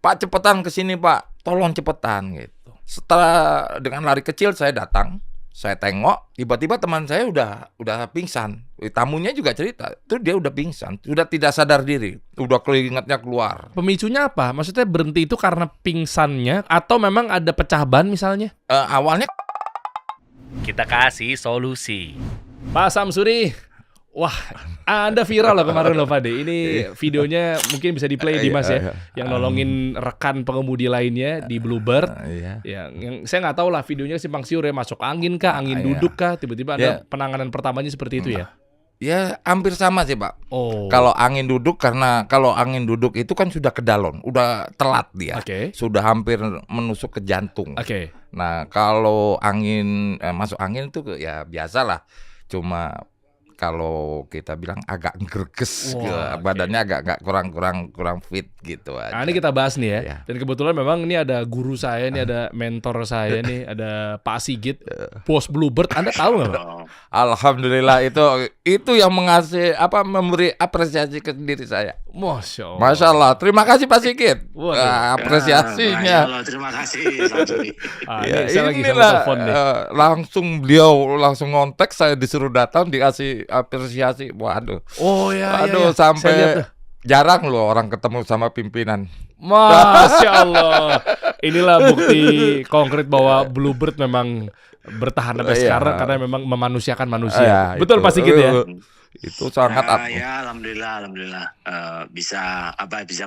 Pak cepetan ke sini Pak, tolong cepetan gitu. Setelah dengan lari kecil saya datang, saya tengok, tiba-tiba teman saya udah pingsan. Tamunya juga cerita, itu dia udah pingsan, sudah tidak sadar diri, udah keringatnya keluar. Pemicunya apa? Maksudnya berhenti itu karena pingsannya atau memang ada pecah ban misalnya? Awalnya Kita kasih solusi. Pak Samsuri, wah, Anda viral loh kemarin loh Pak De. Ini videonya mungkin bisa di-play di Mas ya, yang nolongin rekan pengemudi lainnya di Bluebird. Yang saya nggak tahu lah videonya simpang siur ya, masuk angin kah, angin duduk kah, tiba-tiba ada penanganan pertamanya seperti itu ya? ya hampir sama sih Pak. Oh. Kalau angin duduk, karena kalau angin duduk itu kan sudah ke dalon, udah telat dia, sudah hampir menusuk ke jantung. Nah kalau angin masuk angin itu ya biasalah, cuma kalau kita bilang agak greges, badannya agak kurang fit gitu aja. Nah ini kita bahas nih ya. Dan kebetulan memang ini ada guru saya, ini ada mentor saya nih, ada Pak Sigit, bos Bluebird. Anda tahu nggak Pak? Alhamdulillah itu yang memberi apresiasi ke diri saya. Masya Allah. Masya Allah. Terima kasih Pak Sigit. Apresiasinya. Terima kasih. Inilah beliau langsung ngontek, saya disuruh datang, dikasih apresiasi. Waduh. Waduh, sampai jarang loh orang ketemu sama pimpinan. Masya Allah. Inilah bukti konkret bahwa Bluebird memang bertahan sampai sekarang karena memang memanusiakan manusia. Betul Pak Sigit ya? Itu sangat alhamdulillah bisa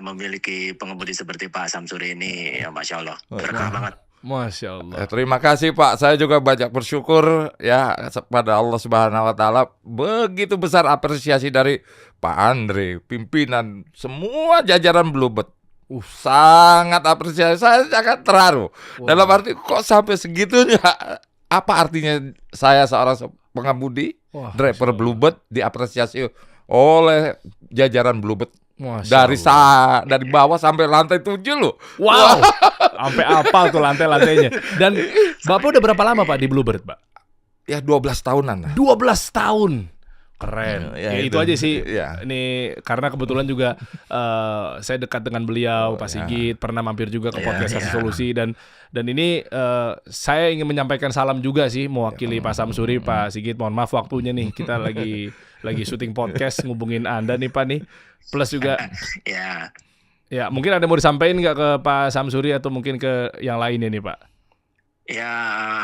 memiliki pengemudi seperti Pak Samsuri ini, ya Masya Allah, berkah banget. Masya Allah. Terima kasih Pak, saya juga banyak bersyukur ya pada Allah Subhanahu Wa Taala, begitu besar apresiasi dari Pak Andre, pimpinan, semua jajaran Bluebird. Sangat apresiasi, saya sangat terharu. Dalam arti kok sampai segitunya, apa artinya saya seorang pengemudi, driver Bluebird diapresiasi oleh jajaran Bluebird. Dari bawah sampai lantai 7 loh. Wow. Sampai apa tuh lantai-lantainya. Dan Bapak udah berapa lama Pak di Bluebird, Pak? Ya 12 tahunan lah. 12 tahun. Keren. Itu aja sih. Ini karena kebetulan juga saya dekat dengan beliau, Pak Sigit, pernah mampir juga ke podcast Kasih Solusi, dan ini saya ingin menyampaikan salam juga sih mewakili Pak Samsuri, Pak Sigit. Mohon maaf waktunya nih, kita lagi syuting podcast ngubungin Anda nih Pak nih. Plus juga ya mungkin ada mau disampaikan nggak ke Pak Samsuri atau mungkin ke yang lainnya nih Pak? Ya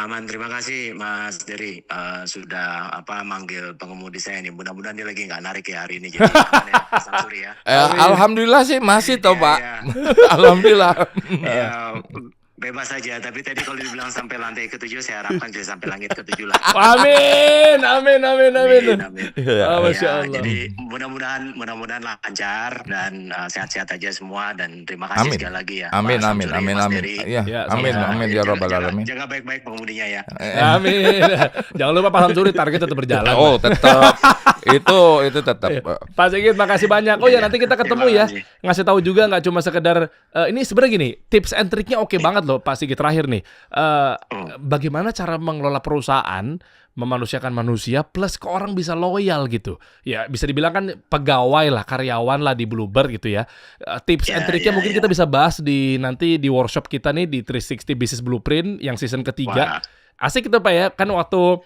aman, terima kasih Mas Dery sudah manggil pengemudi saya nih. Mudah-mudahan dia lagi nggak narik ya hari ini, jadi aman ya Pak Samsuri ya. Alhamdulillah sih masih toh Pak. Alhamdulillah. Bebas saja, tapi tadi kalau dibilang sampai lantai ke-7, saya harapkan bisa sampai langit ke-7 lah. Amin. Masya Allah. Jadi mudah-mudahan lancar dan sehat-sehat aja semua, dan terima kasih sekali lagi ya. Amin. Ya, amin ya Rabbal Alamin. Jaga baik-baik pengemudinya ya. Amin. Jangan lupa Pak Samsuri, target tetap berjalan. Oh, tetap. itu tetap. Pak Sigit, makasih banyak. Oh ya, nanti kita ketemu ya. Ngasih tahu juga, nggak cuma sekedar ini sebenarnya gini, tips and triknya oke banget loh Pak Sigit. Terakhir nih, bagaimana cara mengelola perusahaan, memanusiakan manusia, plus ke orang bisa loyal gitu. Ya bisa dibilang kan pegawai lah, karyawan lah di Bluebird gitu ya. Tips and triknya mungkin kita bisa bahas nanti di workshop kita nih di 360 Business Blueprint yang season ketiga. Asik itu Pak ya, kan waktu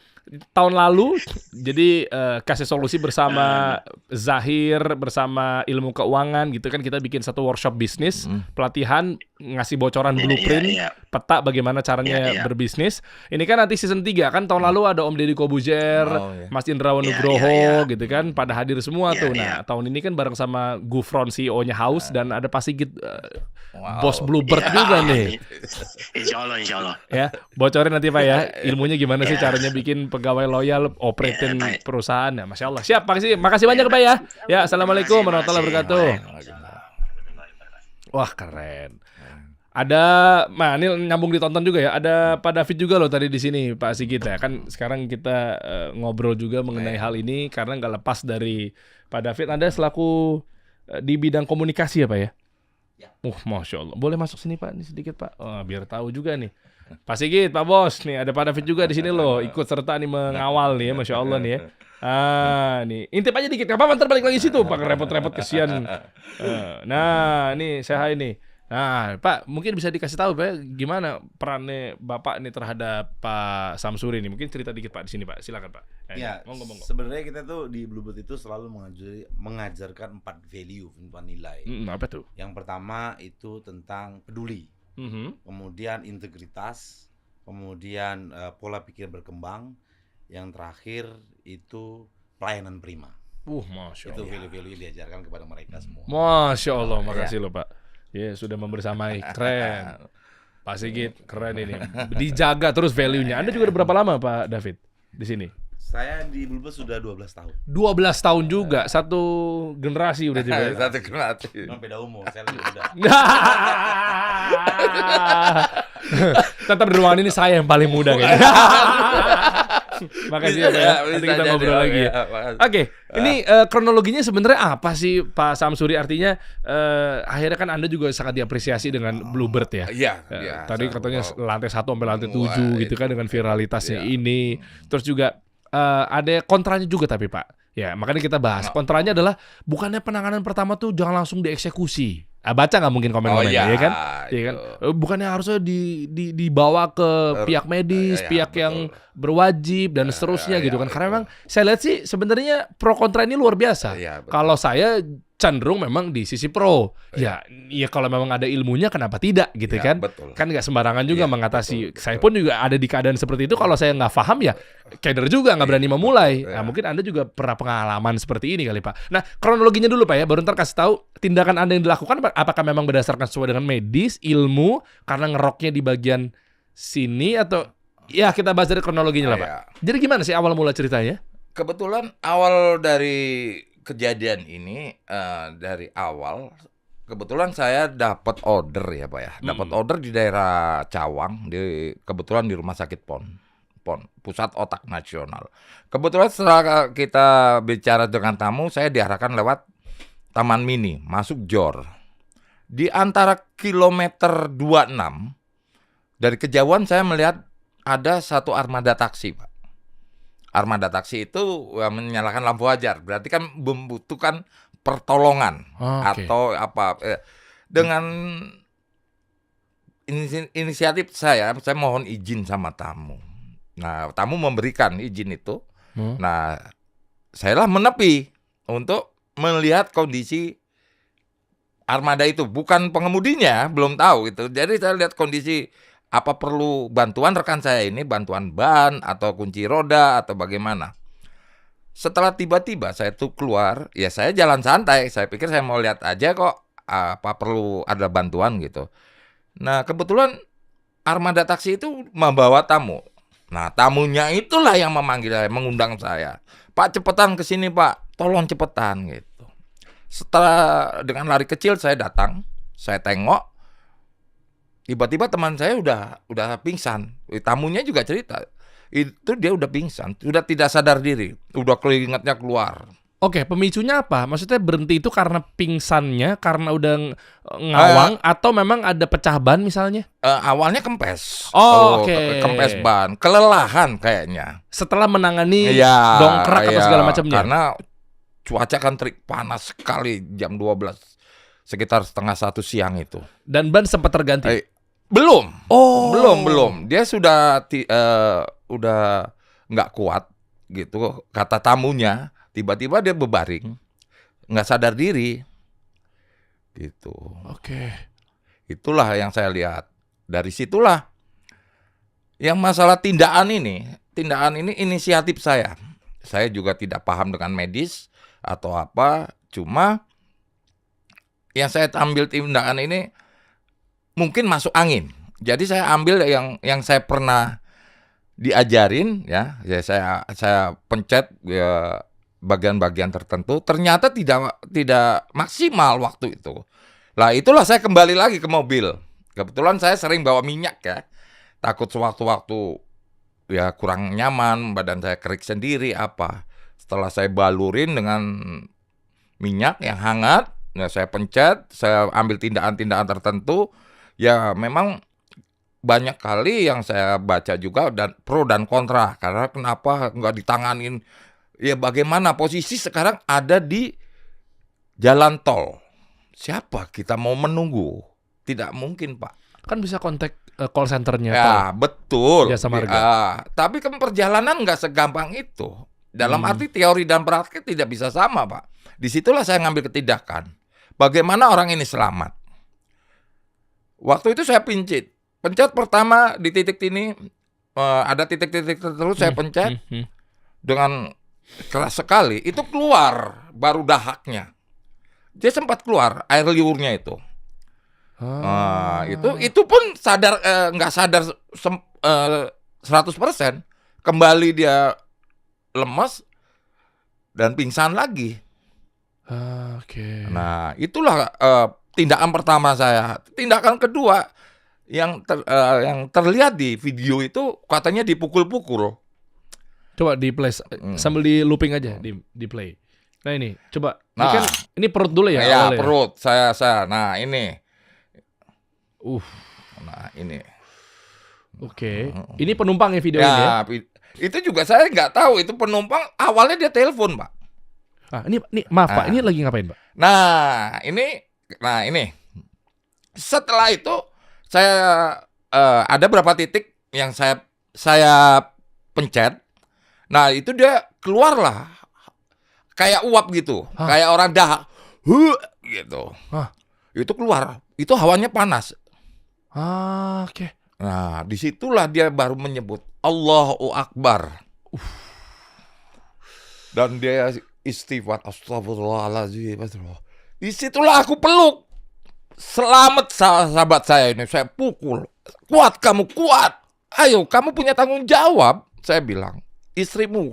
tahun lalu jadi Kasih Solusi bersama Zahir, bersama Ilmu Keuangan gitu kan, kita bikin satu workshop bisnis, pelatihan, ngasih bocoran blueprint, peta bagaimana caranya berbisnis. Ini kan nanti season 3 kan, tahun lalu ada Om Deddy Kobuzer, Mas Indrawan Nugroho gitu kan, pada hadir semua tuh. Nah tahun ini kan bareng sama Gufron, CEO-nya House, dan ada Pak Sigit, bos Bluebird juga nih. Insya Allah. Ya, bocorin nanti Pak ya, ilmunya gimana sih caranya bikin pegawai loyal, operating perusahaan ya. Masya Allah. Siap, makasih banyak Pak ya. Ya, assalamualaikum warahmatullahi wabarakatuh. Wah keren. Ini nyambung ditonton juga ya. Ada Pak David juga loh tadi di sini Pak Sigit ya. Kan sekarang kita ngobrol juga mengenai hal ini karena nggak lepas dari Pak David. Anda selaku di bidang komunikasi ya Pak ya. Masya Allah. Boleh masuk sini Pak, ini sedikit Pak. Biar tahu juga nih. Pak Sigit, Pak Bos, nih ada Pak David juga di sini loh, ikut serta nih mengawal nih ya, Masya Allah nih ya. Nih intip aja dikit, nggak apa-apa, ntar balik lagi situ, Pak repot-repot kesian. Nah, nih saya hai nih. Nah, Pak, mungkin bisa dikasih tahu Pak, gimana perannya Bapak nih terhadap Pak Samsuri nih? Mungkin cerita dikit Pak di sini Pak. Silakan Pak. Ya, Monggo. sebenarnya kita tuh di Bluebird itu selalu mengajarkan 4 value, 4 nilai. Apa tuh? Yang pertama itu tentang peduli, kemudian integritas, kemudian pola pikir berkembang, yang terakhir itu pelayanan prima. Masya Itu Allah. value-value yang diajarkan kepada mereka semua. Masya Allah, makasih loh Pak. Ya, sudah membersamai. Keren. Pak Sigit, keren ini. Dijaga terus value-nya. Anda juga udah berapa lama Pak David di sini? Saya di Bluebird sudah 12 tahun. 12 tahun juga, satu generasi udah juga. Satu generasi. Cuma beda umur, saya lebih muda. Tetap di ruangan ini saya yang paling muda kayaknya. Makasih ya Pak ya. Nanti kita ngobrol lagi ya. Oke, ini kronologinya sebenarnya apa sih Pak Samsuri? Artinya akhirnya kan Anda juga sangat diapresiasi dengan Bluebird ya. Iya. Tadi katanya lantai 1 sampai lantai 7 gitu kan dengan viralitasnya ini. Terus juga ada kontranya juga tapi Pak. Ya, makanya kita bahas. Kontranya adalah bukannya penanganan pertama tuh jangan langsung dieksekusi. Baca nggak mungkin komen-komen ya kan? Iya kan? Bukannya harusnya dibawa ke pihak medis, pihak yang berwajib dan seterusnya gitu kan. Karena memang saya lihat sih sebenarnya pro kontra ini luar biasa. Kalau saya cenderung memang di sisi pro. Ya kalau memang ada ilmunya kenapa tidak gitu kan? Betul. Kan nggak sembarangan juga mengatasi. Saya pun juga ada di keadaan seperti itu. Kalau saya nggak paham ya keder juga nggak berani memulai. Nah, mungkin Anda juga pernah pengalaman seperti ini kali Pak. Nah, kronologinya dulu Pak ya, baru ntar kasih tahu tindakan Anda yang dilakukan apakah memang berdasarkan sesuai dengan medis, ilmu, karena ngeroknya di bagian sini atau ya kita bahas dari kronologinya lah Pak. Jadi gimana sih awal mula ceritanya? Kebetulan awal dari kejadian ini dari awal kebetulan saya dapat order ya Pak ya. Dapat order di daerah Cawang kebetulan di Rumah Sakit PON, Pusat Otak Nasional. Kebetulan setelah kita bicara dengan tamu, saya diarahkan lewat Taman Mini, masuk JOR. Di antara kilometer 26 dari kejauhan saya melihat ada satu armada taksi, Pak. Armada taksi itu menyalakan lampu wajar, berarti kan membutuhkan pertolongan atau apa. Dengan inisiatif saya mohon izin sama tamu. Nah, tamu memberikan izin itu. Nah, saya lah menepi untuk melihat kondisi armada itu, bukan pengemudinya, belum tahu gitu. Jadi saya lihat kondisi apa perlu bantuan rekan saya ini, bantuan ban atau kunci roda atau bagaimana. Setelah tiba-tiba saya tuh keluar, ya saya jalan santai. Saya pikir saya mau lihat aja kok apa perlu ada bantuan gitu. Nah, kebetulan armada taksi itu membawa tamu. Nah, tamunya itulah yang memanggil saya, mengundang saya. Pak, cepetan ke sini, Pak. Tolong cepetan gitu. Setelah dengan lari kecil saya datang, saya tengok, tiba-tiba teman saya udah pingsan. Tamunya juga cerita, itu dia udah pingsan, sudah tidak sadar diri, udah keringatnya keluar. Oke, pemicunya apa? Maksudnya berhenti itu karena pingsannya, karena udah ngawang, atau memang ada pecah ban misalnya? Awalnya kempes. Oke. Kempes ban, kelelahan kayaknya. Setelah menangani dongkrak atau segala macamnya. Karena cuaca kan terik panas sekali jam 12 sekitar 12:30 siang itu. Dan ban sempat terganti? Belum. Oh. Belum. Dia sudah udah nggak kuat gitu. Kata tamunya, tiba-tiba dia berbaring, nggak sadar diri. Gitu. Oke. Itulah yang saya lihat. Dari situlah yang masalah tindakan ini inisiatif saya. Saya juga tidak paham dengan medis atau apa, cuma yang saya ambil tindakan ini mungkin masuk angin. Jadi saya ambil yang saya pernah diajarin ya saya pencet ya, bagian-bagian tertentu, ternyata tidak maksimal waktu itu. Lah itulah saya kembali lagi ke mobil. Kebetulan saya sering bawa minyak ya. Takut sewaktu-waktu ya kurang nyaman, badan saya kerik sendiri apa. Setelah saya balurin dengan minyak yang hangat, ya saya pencet, saya ambil tindakan-tindakan tertentu. Ya memang banyak kali yang saya baca juga dan pro dan kontra. Karena kenapa nggak ditanganin? Ya bagaimana posisi sekarang ada di jalan tol. Siapa kita mau menunggu? Tidak mungkin, Pak. Kan bisa kontak call centernya. Ya, betul. Jasa Marga. Tapi kan perjalanan nggak segampang itu. Dalam arti teori dan praktik tidak bisa sama, Pak. Disitulah saya ngambil ketindakan. Bagaimana orang ini selamat? Waktu itu saya pencet pertama di titik ini, ada titik-titik tertentu saya pencet dengan keras sekali. Itu keluar baru dahaknya. Dia sempat keluar air liurnya itu. Itu pun sadar nggak sadar 100%. Kembali dia lemas dan pingsan lagi. Oke. Nah, itulah tindakan pertama saya. Tindakan kedua yang terlihat di video itu katanya dipukul-pukul. Coba di play sambil di looping aja di play. Nah ini, coba. Ini Nah. kan ini perut dulu ya? Ya, awalnya? perut saya. Nah, ini. Nah, ini. Oke. Ini penumpang ya video ini ya? Ya, itu juga saya nggak tahu itu penumpang. Awalnya dia telepon, Pak. Ini maaf Pak, ini lagi ngapain Pak? Nah, ini. Setelah itu saya ada berapa titik yang saya pencet. Nah, itu dia keluarlah kayak uap gitu, kayak orang dahak, gitu. Itu keluar, itu hawanya panas. Oke. Nah, disitulah dia baru menyebut Allahu Akbar. Dan dia istighfar, astagfirullahaladzim. Disitulah aku peluk. Selamat sahabat saya ini, saya pukul. Kuat kamu, kuat. Ayo, kamu punya tanggung jawab. Saya bilang, istrimu.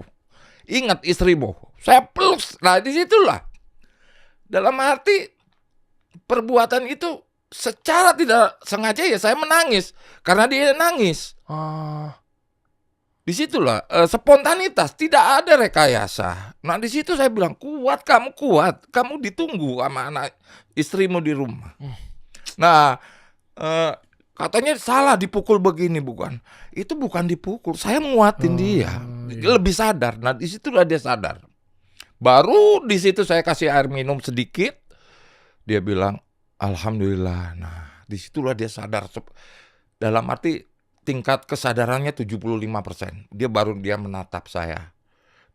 Ingat istrimu. Saya peluk. Nah, disitulah. Dalam arti perbuatan itu secara tidak sengaja ya saya menangis. Karena dia nangis. Disitulah spontanitas, tidak ada rekayasa. Nah, di situ saya bilang, kuat, kamu ditunggu sama anak istrimu di rumah. Nah, katanya salah dipukul begini, bukan? Itu bukan dipukul, saya nguatin dia, lebih sadar. Nah, di situlah dia sadar. Baru di situ saya kasih air minum sedikit, dia bilang, alhamdulillah. Nah, di situlah dia sadar. Dalam arti tingkat kesadarannya 75%. Dia menatap saya.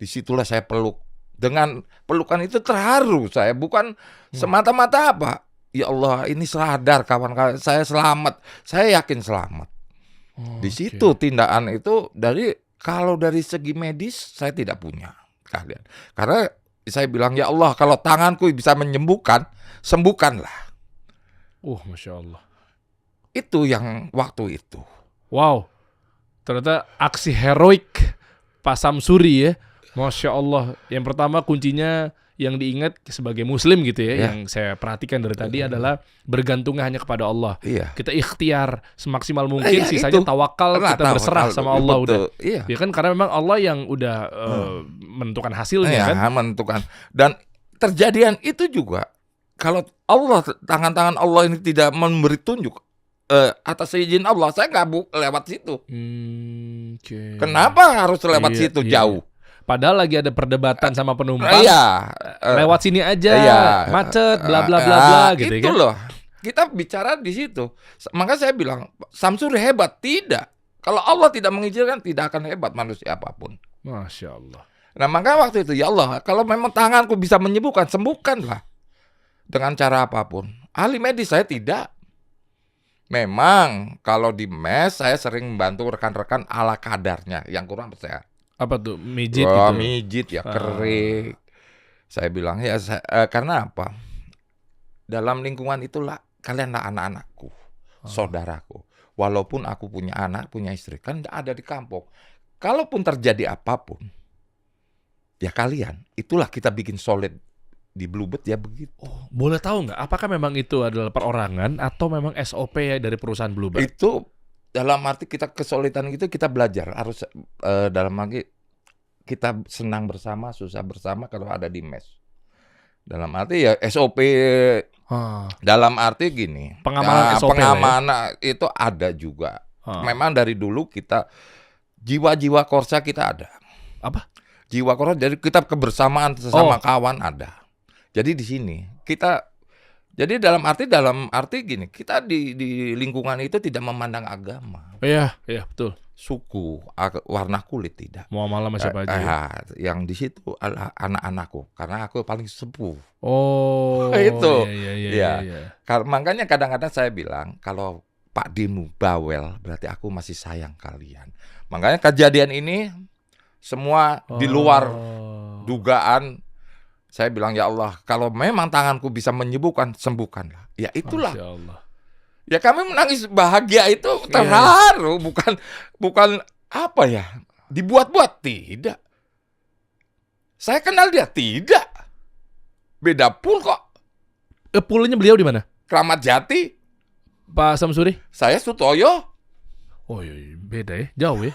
Disitulah saya peluk. Dengan pelukan itu terharu saya. Bukan semata-mata apa. Ya Allah, ini sadar kawan-kawan. Saya selamat. Saya yakin selamat. Di situ tindakan itu kalau dari segi medis saya tidak punya keahlian. Karena saya bilang, ya Allah, kalau tanganku bisa menyembuhkan, sembuhkanlah. Masya Allah. Itu yang waktu itu. Wow, ternyata aksi heroik Pak Samsuri ya, Masya Allah. Yang pertama kuncinya yang diingat sebagai Muslim gitu ya, yang saya perhatikan dari tadi adalah bergantungnya hanya kepada Allah. Kita ikhtiar semaksimal mungkin, sisanya tawakal, kita berserah sama Allah udah. Ya kan, karena memang Allah yang udah menentukan hasilnya kan. Menentukan. Dan terjadian itu juga kalau Allah, tangan-tangan Allah ini tidak memberi tunjuk atas izin Allah, saya nggak lewat situ. Kenapa harus lewat situ jauh? Padahal lagi ada perdebatan sama penumpang. Lewat sini aja, macet, bla bla bla bla gitu itu kan. Loh. Kita bicara di situ. Maka saya bilang, Samsuri hebat. Tidak. Kalau Allah tidak mengizinkan, tidak akan hebat manusia apapun. Masya Allah. Nah, maka waktu itu, ya Allah, kalau memang tanganku bisa menyembuhkan, sembuhkanlah. Dengan cara apapun. Ahli medis saya tidak. Memang kalau di mes saya sering membantu rekan-rekan ala kadarnya yang kurang percaya. Apa tuh? Mijit gitu? Mijit ya, kerik. Saya bilang ya karena apa? Dalam lingkungan itulah kalianlah anak-anakku, saudaraku. Walaupun aku punya anak, punya istri, kan ada di kampung. Kalaupun terjadi apapun, ya kalian. Itulah kita bikin solid. Di Bluebird ya begitu. Boleh tahu nggak? Apakah memang itu adalah perorangan atau memang SOP ya dari perusahaan Bluebird? Itu dalam arti kita kesulitan gitu kita belajar harus dalam arti kita senang bersama, susah bersama kalau ada di mes. Dalam arti ya SOP. Dalam arti gini. Pengamanan SOP. Pengamanan itu ada juga. Memang dari dulu kita jiwa-jiwa korsa kita ada. Apa? Jiwa korsa dari kita kebersamaan sesama kawan ada. Jadi di sini kita Jadi dalam arti gini, kita di lingkungan itu tidak memandang agama, Iya, iya betul. suku, warna kulit tidak. Muamalah sama siapa aja. Ya? Yang di situ adalah anak-anakku, karena aku paling sepuh. Oh, Itu. Iya, Iya. iya. Makanya kadang-kadang saya bilang kalau Pak Dimu bawel, berarti aku masih sayang kalian. Makanya kejadian ini semua di luar dugaan. Saya bilang, ya Allah, kalau memang tanganku bisa menyembuhkan, sembuhkanlah. Ya itulah. Masya Allah. Ya kami menangis bahagia itu terharu, bukan apa ya, dibuat-buat, tidak. Saya kenal dia, tidak. Beda pun kok. Pulnya beliau di mana? Kramat Jati, Pak Samsuri? saya Sutoyo. Oh iya, beda ya, jauh ya.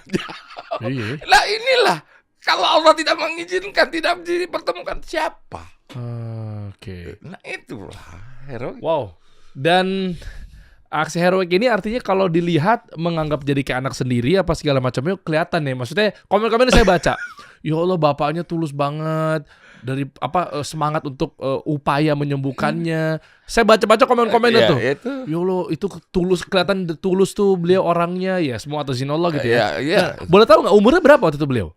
Iya. Lah inilah, kalau Allah tidak mengizinkan, tidak dipertemukan, siapa? Oke. Nah itulah heroik. Wow. Dan aksi heroik ini artinya kalau dilihat menganggap jadi kayak anak sendiri apa segala macamnya kelihatan nih. Maksudnya komen-komen saya baca. Ya Allah, bapaknya tulus banget dari semangat untuk upaya menyembuhkannya. Saya baca-baca komen-komennya tuh. Itu. Ya Allah, itu tulus, kelihatan tulus tuh beliau orangnya. Ya semua atas izin Allah gitu ya. Iya. Nah, boleh tahu nggak umurnya berapa waktu itu beliau?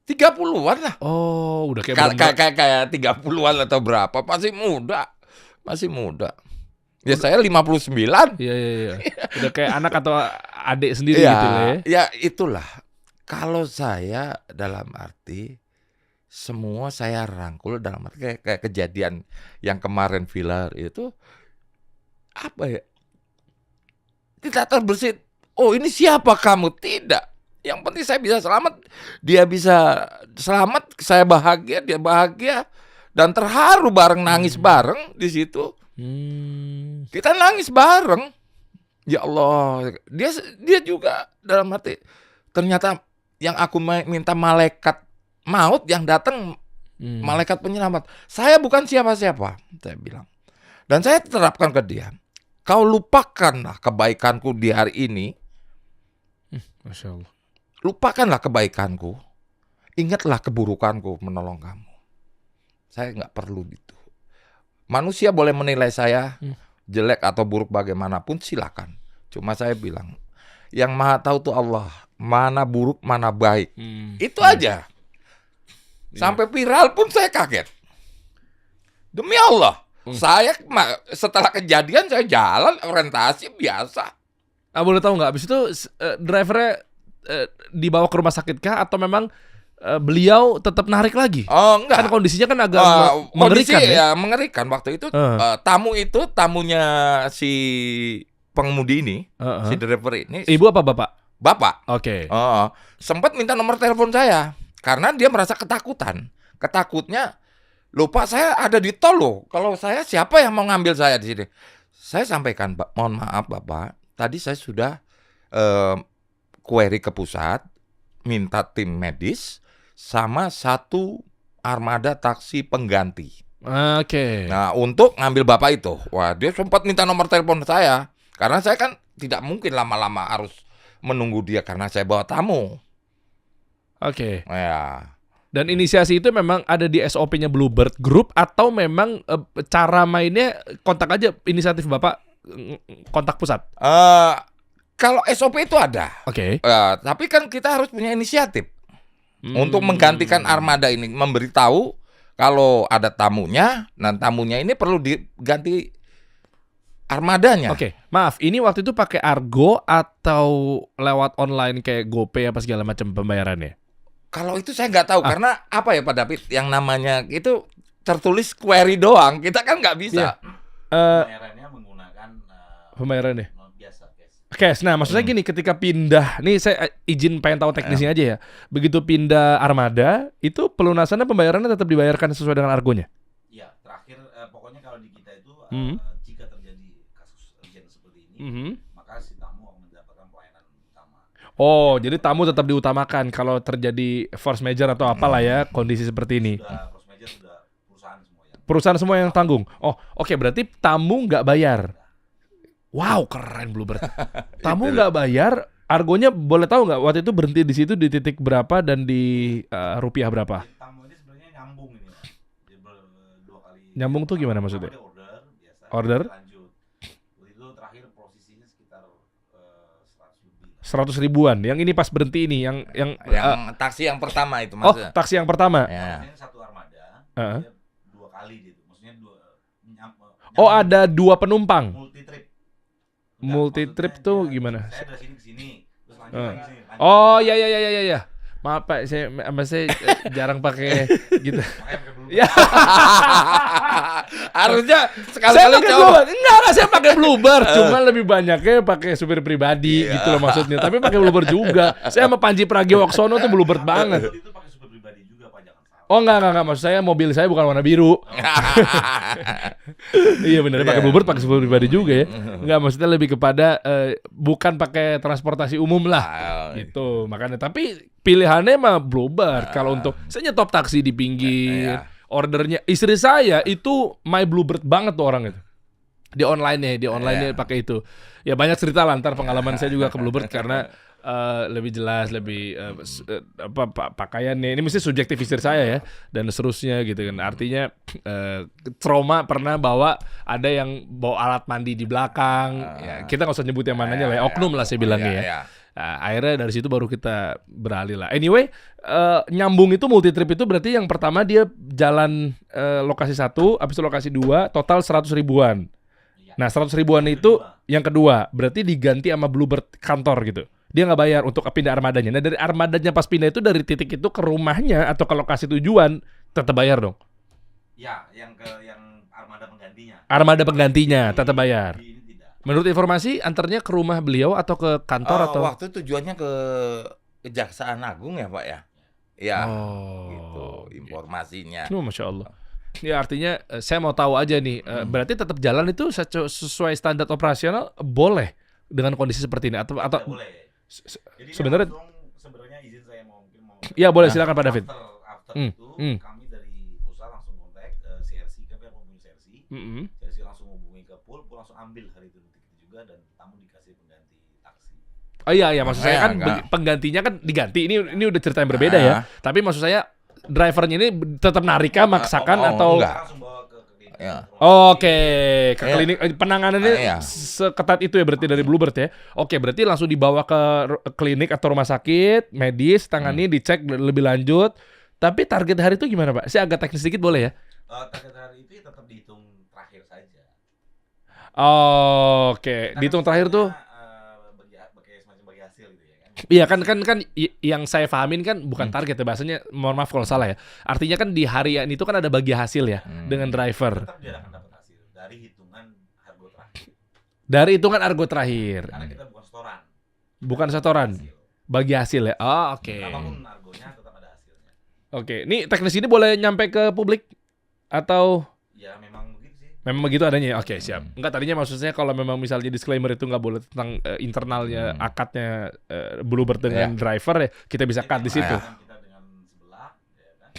30-an lah. Oh, udah kayak bener-bener. Kayak 30-an atau berapa, masih muda. Ya saya 59. Iya. Udah kayak anak atau adik sendiri Iya, gitu lah ya. ya itulah. Kalau saya dalam arti semua saya rangkul dalam arti kayak kejadian yang kemarin Villar itu apa ya? Tidak terbersit. Oh, ini siapa kamu? Tidak. Yang penting saya bisa selamat, dia bisa selamat, saya bahagia, dia bahagia dan terharu bareng, nangis bareng di situ. Kita nangis bareng. Ya Allah, dia juga dalam hati. Ternyata yang aku minta malaikat maut yang datang, malaikat penyelamat. Saya bukan siapa-siapa, saya bilang. Dan saya terapkan ke dia. Kau lupakanlah kebaikanku di hari ini. Masya Allah. Lupakanlah kebaikanku. Ingatlah keburukanku menolong kamu. Saya nggak perlu itu. Manusia boleh menilai saya jelek atau buruk bagaimanapun, silakan. Cuma saya bilang, yang maha tahu tuh Allah. Mana buruk, mana baik. Itu aja. Sampai viral pun saya kaget. Demi Allah. Saya setelah kejadian saya jalan orientasi biasa. Boleh tahu nggak? Abis itu drivernya dibawa ke rumah sakit kah? Atau memang beliau tetap narik lagi? Oh enggak. Kan kondisinya kan agak mengerikan kondisi, ya? mengerikan. Waktu itu tamunya si pengemudi ini, si driver ini. Ibu apa bapak? Bapak. Oke. Sempat minta nomor telepon saya karena dia merasa ketakutan. Ketakutnya, lupa saya ada di tol loh. Kalau saya siapa yang mau ngambil saya di sini? Saya sampaikan, mohon maaf Bapak, tadi saya sudah query ke pusat, minta tim medis sama 1 armada taksi pengganti. Oke. Nah, untuk ngambil Bapak itu. Wah, dia sempat minta nomor telepon saya. Karena saya kan tidak mungkin lama-lama harus menunggu dia karena saya bawa tamu. Oke. Ya. Dan inisiasi itu memang ada di SOP-nya Bluebird Group atau memang cara mainnya kontak aja inisiatif Bapak kontak pusat? Kalau SOP itu ada. Oke. Tapi kan kita harus punya inisiatif untuk menggantikan armada ini, memberitahu kalau ada tamunya, dan tamunya ini perlu diganti armadanya. Oke, maaf, ini waktu itu pakai Argo atau lewat online kayak GoPay apa segala macam pembayarannya? Kalau itu saya nggak tahu karena apa ya Pak David, yang namanya itu tertulis query doang, kita kan nggak bisa. Pembayarannya menggunakan Pembayarannya biasa, guys. cash. Nah, maksudnya gini, ketika pindah, nih saya izin pengen tahu teknisnya aja ya. Begitu pindah armada, itu pelunasannya pembayarannya tetap dibayarkan sesuai dengan argonya? Iya, terakhir pokoknya kalau di kita itu jika terjadi kasus urgent seperti ini, maka si tamu akan mendapatkan pelayanan utama. Oh, jadi tamu tetap diutamakan kalau terjadi force major atau apalah ya kondisi seperti ini. Sudah force major, sudah Perusahaan semua yang tanggung. Oh, oke, berarti tamu nggak bayar. Wow, keren Bluebird. Tamu nggak bayar, argonya boleh tahu nggak waktu itu berhenti di situ di titik berapa dan di rupiah berapa? Tamu ini sebenarnya nyambung ini, Mas. Jadi 2 kali. Nyambung tuh gimana maksudnya? Dia order biasa Order? Lanjut. Waktu itu terakhir posisinya sekitar 100 lebih. 100 ribuan. Yang ini pas berhenti ini, yang Taksi yang pertama itu oh, maksudnya. taksi yang pertama. Ya. Maksudnya satu armada, Heeh. dia 2 kali gitu. Maksudnya Oh, ada 2 penumpang. multi trip. Multi trip tuh gimana? Saya dari sini ke sini, terus lanjut Eh. lagi sini. lanjut. Oh, ya. Maaf Pak, saya jarang pakai gitu. Makanya pakai dulu. Ya, Harusnya saya sekali-kali pakai coba. Bluebird. Enggak, saya pakai Bluebird. Cuma lebih banyaknya pakai supir pribadi gitu loh maksudnya. Tapi pakai Bluebird juga. Saya sama Panji Pragiwaksono tuh Bluebird banget. Waktu itu pakai super pribadi juga Pak, jangan salah. Oh enggak. Maksud saya mobil saya bukan warna biru. Iya benar, pakai Bluebird pakai supir pribadi juga ya. Enggak, maksudnya lebih kepada bukan pakai transportasi umum lah. Gitu. Makanya tapi pilihannya mah Bluebird. Kalau untuk saya nyetop taksi di pinggir. Ordernya istri saya itu my Bluebird banget tuh orang itu. Di online-nya pakai itu. Ya banyak cerita lah ntar pengalaman saya juga ke Bluebird karena lebih jelas, lebih pakaiannya. Ini mesti subjektif istri saya ya dan seterusnya gitu kan. Artinya trauma pernah bawa ada yang bawa alat mandi di belakang. Ya, kita nggak usah nyebut yang mananya lah, oknum lah saya bilangnya ya. Nah, akhirnya dari situ baru kita beralih lah. Anyway, nyambung itu multi trip itu berarti yang pertama dia jalan lokasi 1, habis itu lokasi 2, total 100 ribuan. Nah 100 ribuan itu yang kedua, berarti diganti sama Bluebird kantor gitu. Dia nggak bayar untuk pindah armadanya. Nah dari armadanya pas pindah itu dari titik itu ke rumahnya atau ke lokasi tujuan tetap bayar dong. Ya, yang armada penggantinya. Armada penggantinya tetap bayar. Ini tidak. Menurut informasi antarnya ke rumah beliau atau ke kantor atau? Waktu tujuannya ke Kejaksaan Agung ya Pak ya? Ya, gitu informasinya. Oh, Masya Allah. Ya artinya saya mau tahu aja nih, berarti tetap jalan itu sesuai standar operasional boleh dengan kondisi seperti ini atau Tidak boleh. Jadi sebenarnya- sebenarnya izin saya mau ya boleh silakan Pak David. After Hmm, itu hmm. kami dari pusat langsung kontak CRC, kami hubungi CRC. CRC langsung hubungi ke pool langsung ambil hari itu tiket juga dan tamu dikasih pengganti taksi. Oh iya maksud saya kan enggak. penggantinya kan diganti. Ini udah cerita yang berbeda ya. Tapi maksud saya drivernya ini tetap narika maksakan atau enggak. Langsung bawa ke klinik. Ya. Oke, ke Iya. klinik penanganannya Iya. seketat itu ya berarti dari Bluebird ya. Oke, berarti langsung dibawa ke klinik atau rumah sakit, medis, tangani, dicek lebih lanjut. Tapi target hari itu gimana, Pak? Saya agak teknis sedikit boleh ya? Target hari itu tetap dihitung terakhir saja. Oke, dihitung terakhir tuh. Bagi semacam bagi hasil gitu ya kan. Iya kan yang saya pahamin kan bukan target ya bahasanya, mohon maaf kalau salah ya. Artinya kan di harian itu kan ada bagi hasil ya dengan driver. Tetap dia akan dapat hasil dari hitungan harga terakhir. Dari hitungan argo terakhir. Karena kita bukan setoran. Bukan setoran. Hasil. Bagi hasil ya. Oh, oke. Apapun argonya tetap ada hasilnya. Oke, ini teknis ini boleh nyampe ke publik atau Ya memang begitu sih. memang begitu adanya ya? Oke, siap. Enggak, tadinya maksudnya kalau memang misalnya disclaimer itu nggak boleh tentang internalnya akadnya Bluebird dengan driver ya, kita bisa cut di situ. Kita dengan sebelah, ya kan.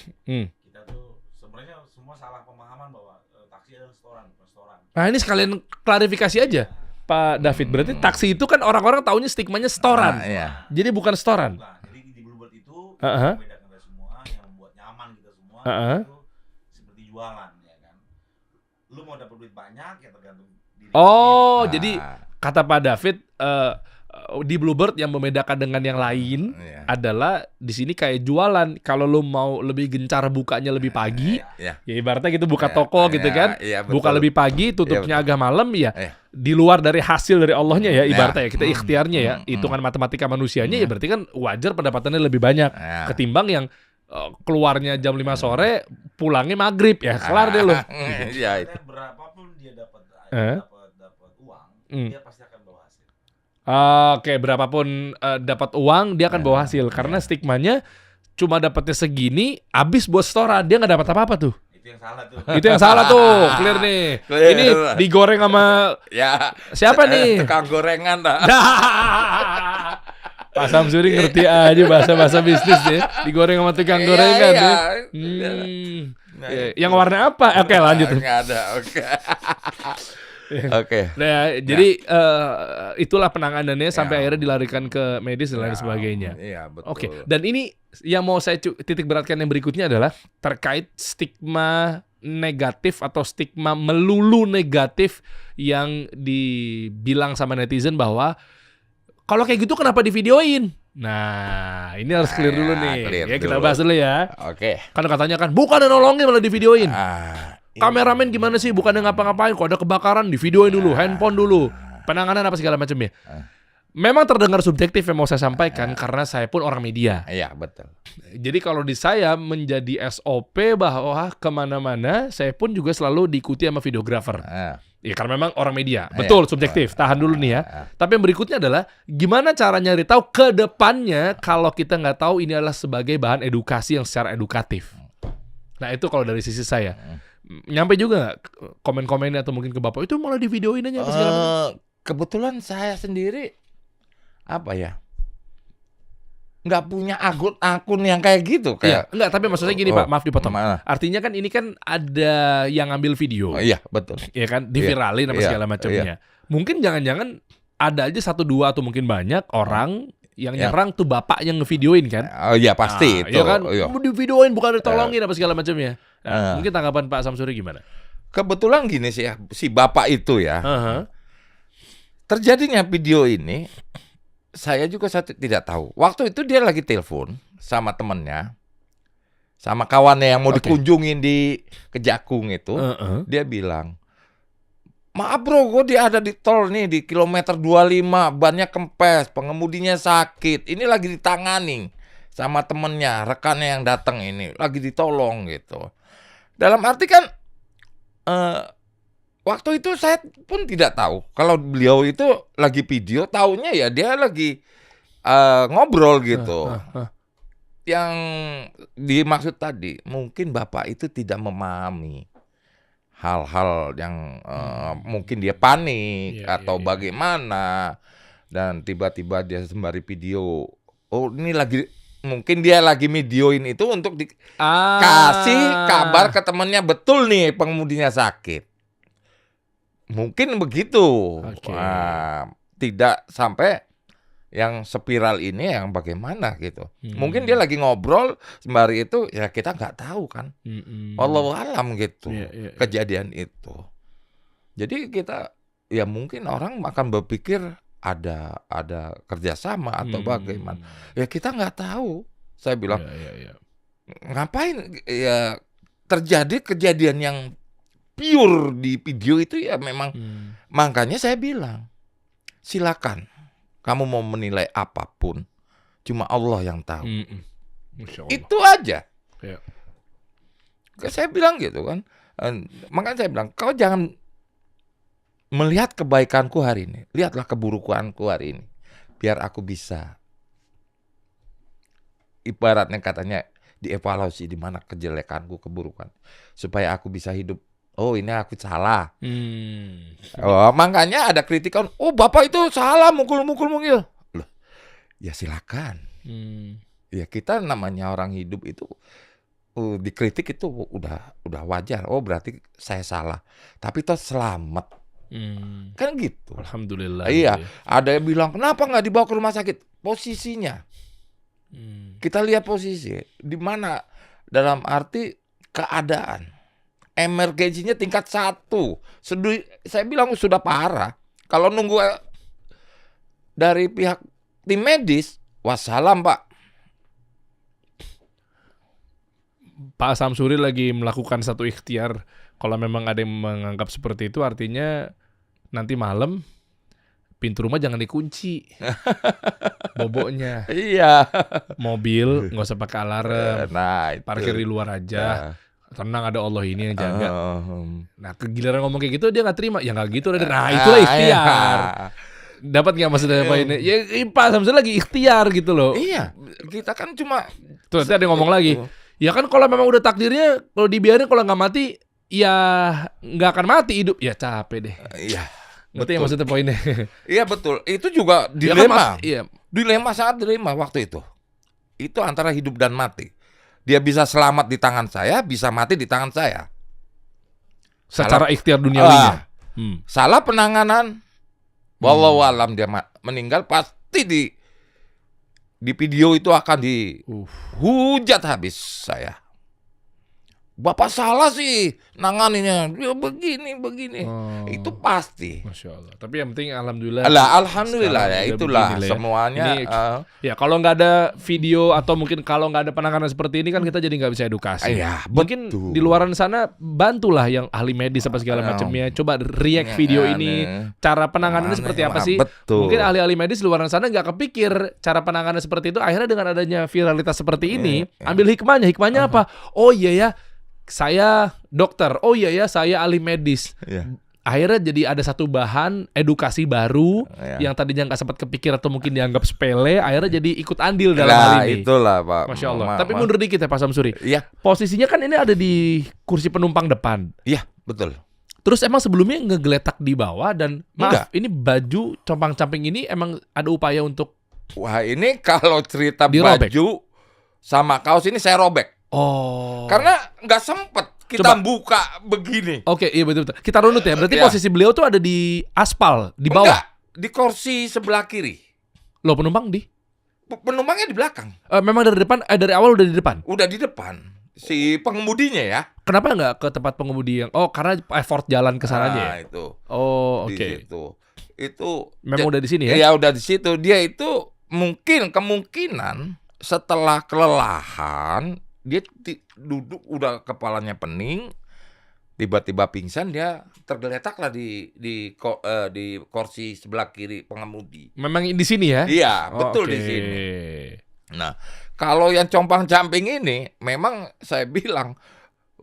Kita tuh sebenarnya semua salah pemahaman bahwa taksi adalah setoran, bukan setoran. Nah, ini sekalian klarifikasi aja, Pak David. Berarti taksi itu kan orang-orang taunya stigmanya setoran. Iya. Jadi bukan setoran. Bukan. Jadi di Bluebird itu Uh-huh. membedakan kita semua, yang membuat nyaman kita semua Uh-huh. itu seperti jualan ya kan. Lu mau dapat duit banyak ya tergantung diri. Oh, sendiri. jadi kata Pak David di Bluebird yang membedakan dengan yang lain Iya. adalah di sini kayak jualan. Kalau lu mau lebih gencar bukanya lebih pagi, Iya. ya ibaratnya gitu buka Iya, toko gitu iya, kan, iya, betul. buka lebih pagi, tutupnya agak malam ya. Iya. Di luar dari hasil dari Allahnya ya, ibaratnya ya kita Hmm. ikhtiarnya ya, hitungan matematika manusianya ya berarti kan wajar pendapatannya lebih banyak Iya. ketimbang yang keluarnya jam 5 sore, pulangnya maghrib ya, kelar deh lu. Iya itu. Maksudnya berapapun dia dapat Eh? dapat uang, Hmm. dia pasti akan bawa hasil. Oke, berapapun dapat uang dia akan bawa hasil karena stigmanya cuma dapatnya segini, habis buat setoran dia nggak dapat apa-apa tuh. Itu yang salah tuh. Itu yang salah tuh, clear nih. Clear. Ini digoreng sama Ya. siapa nih? Tukang gorengan dah. Pak Samsuri ngerti aja bahasa-bahasa bisnis ya. Digoreng sama tukang Iya, gorengan iya. ya. Nah, Ya, yang warna apa? Oke, lanjut. Nggak ada. Oke. Oke. Nah, jadi itulah penanganannya sampai akhirnya dilarikan ke medis dan lain sebagainya. Iya, betul. Oke, dan ini yang mau saya titik beratkan yang berikutnya adalah terkait stigma negatif atau stigma melulu negatif yang dibilang sama netizen bahwa kalau kayak gitu kenapa divideoin? Nah, ini harus clear dulu nih. Clear Ya kita dulu. bahas dulu ya. Oke. Kan katanya kan bukan yang nolongin malah divideoin. Ini. Kameramen gimana sih? Bukan yang ngapa-ngapain. Kok ada kebakaran divideoin dulu, handphone dulu, penanganan apa segala macamnya. Memang terdengar subjektif yang mau saya sampaikan karena saya pun orang media. Iya, betul. Jadi kalau di saya menjadi SOP bahwa kemana-mana saya pun juga selalu diikuti sama videografer. Ya karena memang orang media. Betul, subjektif. Tahan dulu nih ya. Tapi yang berikutnya adalah gimana cara nyari tahu ke depannya kalau kita nggak tahu ini adalah sebagai bahan edukasi yang secara edukatif. Nah itu kalau dari sisi saya. Nyampe juga nggak komen-komennya atau mungkin ke Bapak itu malah di videoin aja apa segala macam. Kebetulan saya sendiri apa ya? Nggak punya akun yang kayak gitu Iya, kayak. enggak, tapi maksudnya gini Pak, maaf dipotong. Mana? Artinya kan ini kan ada yang ngambil video. Oh, iya, betul. Ya kan, diviralin apa Iya, segala macamnya. Mungkin jangan-jangan ada aja 1, 2 atau mungkin banyak orang yang nyerang tuh bapak yang ngevideoin kan. Oh iya pasti itu. Ya kan, Iya. divideoin bukan ditolongin apa segala macamnya. Nah, mungkin tanggapan Pak Samsuri gimana? Kebetulan gini sih ya, si bapak itu ya. Terjadinya video ini saya juga tidak tahu. Waktu itu dia lagi telepon sama temennya, sama kawannya yang mau dikunjungin di Kejakung itu. Dia bilang, maaf bro, gue dia ada di tol nih di kilometer 25, bannya kempes, pengemudinya sakit. Ini lagi ditangani sama temennya, rekannya yang datang ini, lagi ditolong gitu. Dalam arti kan, waktu itu saya pun tidak tahu kalau beliau itu lagi video, taunya ya dia lagi ngobrol gitu. Yang dimaksud tadi mungkin bapak itu tidak memahami hal-hal yang mungkin dia panik atau bagaimana, dan tiba-tiba dia sembari video. Oh ini lagi, mungkin dia lagi videoin itu untuk dikasih kabar ke temennya, betul nih pengemudinya sakit. Mungkin begitu. Tidak sampai yang spiral ini yang bagaimana gitu. Mungkin dia lagi ngobrol sembari itu, ya kita nggak tahu kan. Wallahu alam gitu. Kejadian itu. Jadi kita ya mungkin orang akan berpikir ada kerjasama atau bagaimana. Ya kita nggak tahu. Saya bilang ngapain ya terjadi kejadian yang pure di video itu ya memang. Makanya saya bilang, silakan kamu mau menilai apapun, cuma Allah yang tahu. Itu aja. Saya bilang gitu kan. Makanya saya bilang, kau jangan melihat kebaikanku hari ini, lihatlah keburukanku hari ini, biar aku bisa, ibaratnya katanya dievaluasi di mana kejelekanku, keburukan, supaya aku bisa hidup. Oh ini aku salah. Makanya ada kritikan. Oh bapak itu salah, mukul. Loh, ya silakan. Ya kita namanya orang hidup itu dikritik itu udah wajar. Oh berarti saya salah. Tapi toh selamat. Kan gitu. Alhamdulillah. Iya. Ada yang bilang kenapa nggak dibawa ke rumah sakit? Posisinya. Kita lihat posisi di mana, dalam arti keadaan. Emergensinya tingkat 1. Saya bilang sudah parah. Kalau nunggu dari pihak tim medis, wassalam Pak. Pak Samsuri lagi melakukan satu ikhtiar. Kalau memang ada yang menganggap seperti itu, artinya nanti malam pintu rumah jangan dikunci. Boboknya. Iya. Mobil nggak usah pakai alarm. Nah, itu. Parkir di luar aja. Tenang, ada Allah ini yang jaga. Nah, kegiliran ngomong kayak gitu dia nggak terima. Ya nggak gitu. Nah, itulah ikhtiar. Dapat nggak maksudnya Pak ini? Ya Pak Samsuri lagi ikhtiar gitu loh. Iya. Kita kan cuma. Tuh, nanti ada yang ngomong lagi. Ya kan kalau memang udah takdirnya, kalau dibiarin kalau nggak mati, ya nggak akan mati hidup. Ya capek deh. Iya. Berarti yang maksudnya poinnya. Iya betul. Itu juga dilema. Iya. Dilema, sangat dilema waktu itu. Itu antara hidup dan mati. Dia bisa selamat di tangan saya, bisa mati di tangan saya. Secara ikhtiar duniawinya. Salah penanganan. Wallahu alam dia meninggal, pasti di video itu akan dihujat habis saya. Bapak salah sih nanganinnya, dia begini. Oh. Itu pasti. Masya Allah. Tapi yang penting alhamdulillah. Alhamdulillah sekarang ya udah itulah begini lah ya. semuanya. Ini, ya kalau nggak ada video atau mungkin kalau nggak ada penanganan seperti ini kan kita jadi nggak bisa edukasi. Iya, Mungkin betul. di luaran sana bantulah yang ahli medis apa segala macamnya. Coba react video Ya, ini, nih. cara penanganannya seperti apa sih? Betul. Mungkin ahli-ahli medis di luaran sana nggak kepikir cara penanganan seperti itu. Akhirnya dengan adanya viralitas seperti ini, ambil hikmahnya. Hikmahnya apa? Oh iya ya, saya dokter. Oh iya ya, saya ahli medis. Iya. Akhirnya jadi ada satu bahan edukasi baru Iya. yang tadinya nggak sempat kepikir atau mungkin dianggap sepele, akhirnya jadi ikut andil dalam hal ini. Itulah Pak. Masya Allah. Tapi mundur dikit ya Pak Samsuri. Iya, Posisinya kan ini ada di kursi penumpang depan. iya betul. Terus emang sebelumnya ngegeletak di bawah dan maaf, Enggak. ini baju compang-camping ini emang ada upaya untuk Wah ini kalau cerita Dirobek. baju sama kaos ini saya robek. oh. Karena nggak sempet kita buka begini. Oke, iya betul. Kita runut ya. Berarti Iya. posisi beliau tuh ada di aspal, di bawah. Enggak, di kursi sebelah kiri. Loh, penumpang di? Penumpangnya di belakang. Memang dari depan, dari awal udah di depan. Udah di depan. Si pengemudinya ya. Kenapa nggak ke tempat pengemudi yang? Oh, karena effort jalan ke sananya ya? Nah, itu. Oh, Di oke. situ. Itu Memang udah di sini ya? ya udah di situ. Dia itu kemungkinan setelah kelelahan dia duduk udah kepalanya pening, tiba-tiba pingsan, dia tergeletak lah di kursi sebelah kiri pengemudi. Memang di sini ya? Iya, betul Oke. di sini. Nah, kalau yang compang-camping ini memang saya bilang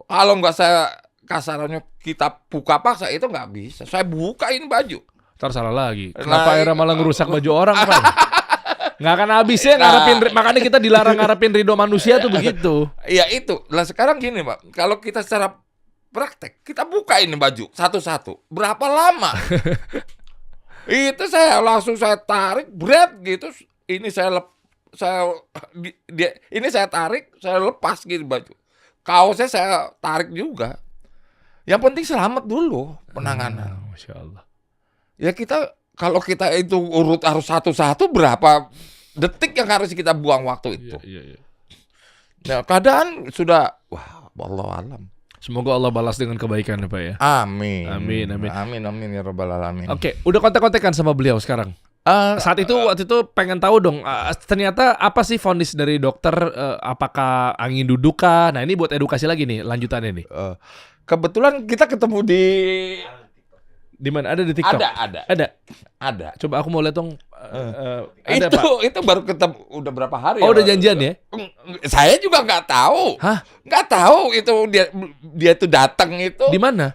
kalau nggak saya kasarannya kita buka paksa itu nggak bisa. Saya bukain baju. Ntar salah lagi. Nah, Kenapa akhirnya malah ngerusak baju orang, Pak? Nggak akan habisnya ngarepin, makanya kita dilarang ngarepin ridho manusia tuh begitu. Ya itu. Lah sekarang gini, Pak. Kalau kita secara praktek, kita buka ini baju satu-satu. Berapa lama? Itu saya langsung saya tarik, berat gitu. Ini ini saya tarik, saya lepas gitu baju. Kaosnya saya tarik juga. Yang penting selamat dulu penanganan. Masya Allah. Ya kita kalau kita itu urut harus satu-satu berapa detik yang harus kita buang waktu itu. Iya. Nah, keadaan sudah wallahu alam. Semoga Allah balas dengan kebaikan ya Pak ya. Amin. Amin. Amin ya rabbal alamin. Oke, udah kontak-kontakan sama beliau sekarang? Waktu itu pengen tahu dong, ternyata apa sih vonis dari dokter, apakah angin duduk kah? Nah ini buat edukasi lagi nih, lanjutannya nih. Kebetulan kita ketemu Di mana? Ada di TikTok? Ada. Coba aku mau lihat dong. Ada Pak? Itu baru ketemu udah berapa hari? Oh udah janjian ya? Saya juga nggak tahu. Hah? Nggak tahu itu dia itu datang itu. Di mana?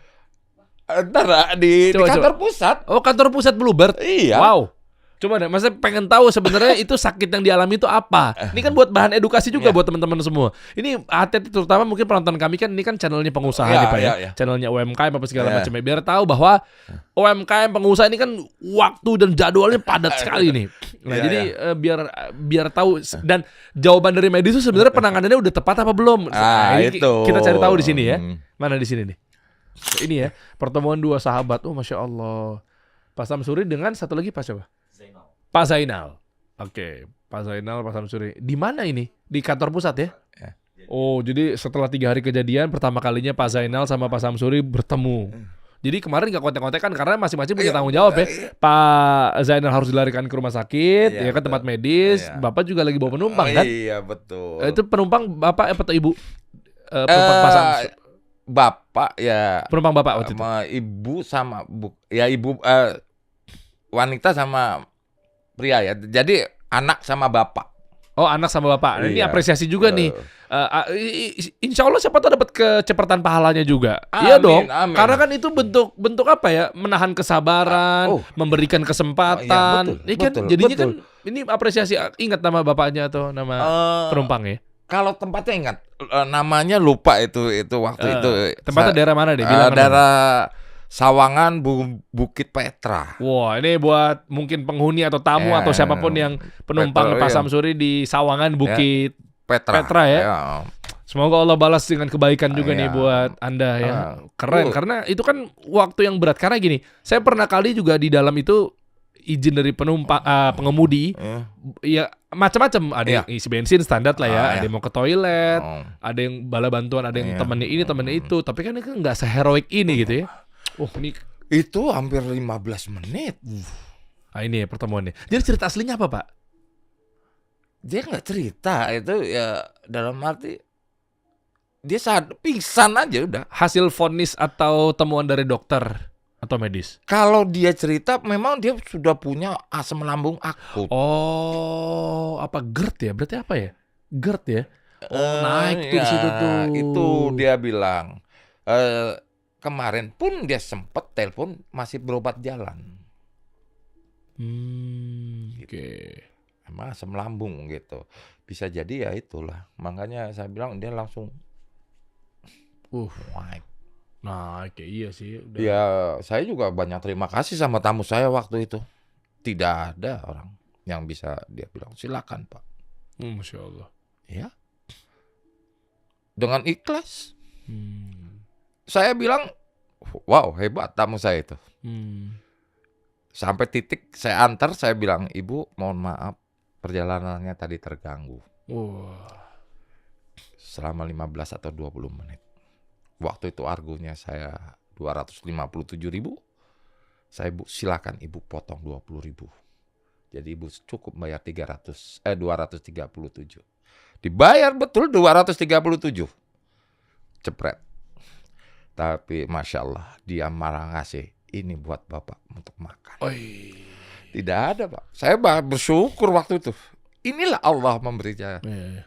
Ntar di kantor pusat. Oh kantor pusat Bluebird. Iya. Wow. Coba deh, Mas pengen tahu sebenarnya itu sakit yang dialami itu apa. Ini kan buat bahan edukasi juga buat teman-teman semua. Ini hati-hati terutama mungkin penonton kami kan ini kan channelnya pengusaha nih Pak ya. Channelnya UMKM apa segala macamnya. Biar tahu bahwa UMKM pengusaha ini kan waktu dan jadwalnya padat sekali nih. Nah jadi biar tahu dan jawaban dari medis itu sebenarnya penanganannya udah tepat apa belum. Ini itu. kita cari tahu di sini ya. Mana di sini nih? Ini ya pertemuan dua sahabat. Oh Masya Allah. Pak Samsuri dengan satu lagi Pak siapa? Pak Zainal. Oke, Pak Zainal, Pak Samsuri. Di mana ini? Di kantor pusat ya? Oh, jadi setelah 3 hari kejadian, pertama kalinya Pak Zainal sama Pak Samsuri bertemu. Jadi kemarin nggak kontak-kontakan karena masing-masing punya tanggung jawab ya. Pak Zainal harus dilarikan ke rumah sakit, ya ke tempat medis. Bapak juga lagi bawa penumpang kan? Iya betul. Itu penumpang Bapak atau Ibu? Penumpang Pak Samsuri. Bapak ya. Penumpang Bapak waktu itu. Sama ibu sama ibu wanita sama pria ya. Jadi anak sama bapak. Oh anak sama bapak. Nah, ini Iya. apresiasi juga nih. Insya Allah siapa tahu dapat kecepatan pahalanya juga. Amin, Iya dong. amin. Karena kan itu bentuk apa ya? Menahan kesabaran, memberikan kesempatan. Iya, betul, Ini kan betul, jadinya betul. kan ini apresiasi. Ingat nama bapaknya atau nama penumpang ya? Kalau tempatnya ingat namanya lupa itu waktu itu. Tempatnya daerah mana deh? Bilang daerah Sawangan Bukit Petra. Wah, ini buat mungkin penghuni atau tamu atau siapapun yang penumpang Petra, Pak iya. Samsuri di Sawangan Bukit Petra ya. Semoga Allah balas dengan kebaikan juga nih buat Anda ya. Keren karena itu kan waktu yang berat karena gini, saya pernah kali juga di dalam itu izin dari penumpang pengemudi. Ya macam-macam, ada yang isi bensin standar lah ya, ada yang mau ke toilet, ada yang bala bantuan, ada yang temennya ini, temennya itu. Tapi kan itu nggak seheroik ini gitu ya. Ini Itu hampir 15 menit. Nah ini ya pertemuannya. Jadi cerita aslinya apa, Pak? Dia nggak cerita, itu ya dalam arti dia saat pingsan aja udah. Hasil vonis atau temuan dari dokter atau medis? Kalau dia cerita memang dia sudah punya asam lambung akut. Oh, apa GERD ya? Berarti apa ya? GERD ya? Naik tuh di situ tuh. Itu dia bilang. Kemarin pun dia sempat telepon masih berobat jalan. Oke. Emang asam lambung gitu. Bisa jadi ya itulah. Makanya saya bilang dia langsung naik. Nah, kayak iya sih. Udah. Ya, saya juga banyak terima kasih sama tamu saya waktu itu. Tidak ada orang yang bisa dia bilang silakan Pak. Masya Allah. Ya. Dengan ikhlas. Saya bilang, wow hebat tamu saya itu. Sampai titik saya antar, saya bilang, Ibu mohon maaf perjalanannya tadi terganggu. Selama 15 atau 20 menit. Waktu itu argonya saya 257.000. Saya silakan Ibu potong 20.000. Jadi Ibu cukup bayar 237. Dibayar betul 237. Cepret. Tapi Masya Allah dia malah ngasih ini buat Bapak untuk makan. Tidak ada Pak. Saya bersyukur waktu itu. Inilah Allah memberi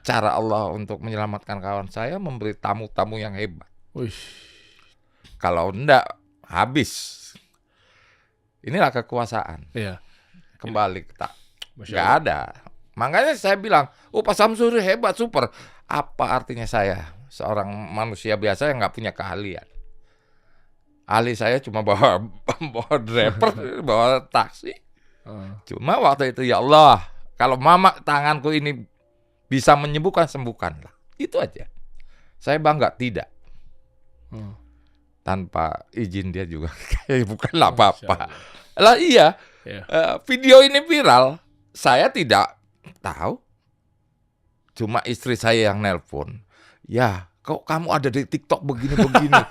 cara Allah untuk menyelamatkan kawan saya, memberi tamu-tamu yang hebat. Kalau enggak habis. Inilah kekuasaan. Kembali tak. Nggak ada. Makanya saya bilang, Pak Samsuri hebat, super. Apa artinya saya? Seorang manusia biasa yang nggak punya keahlian. Ahli saya cuma bawa driver, bawa taksi. Cuma waktu itu ya Allah, kalau mama tanganku ini bisa menyembuhkan, sembuhkanlah. Itu aja. Saya bangga tidak. Tanpa izin dia juga bukan apa-apa. Lah iya, video ini viral, saya tidak tahu. Cuma istri saya yang nelpon. Ya, kok kamu ada di TikTok begini-begini.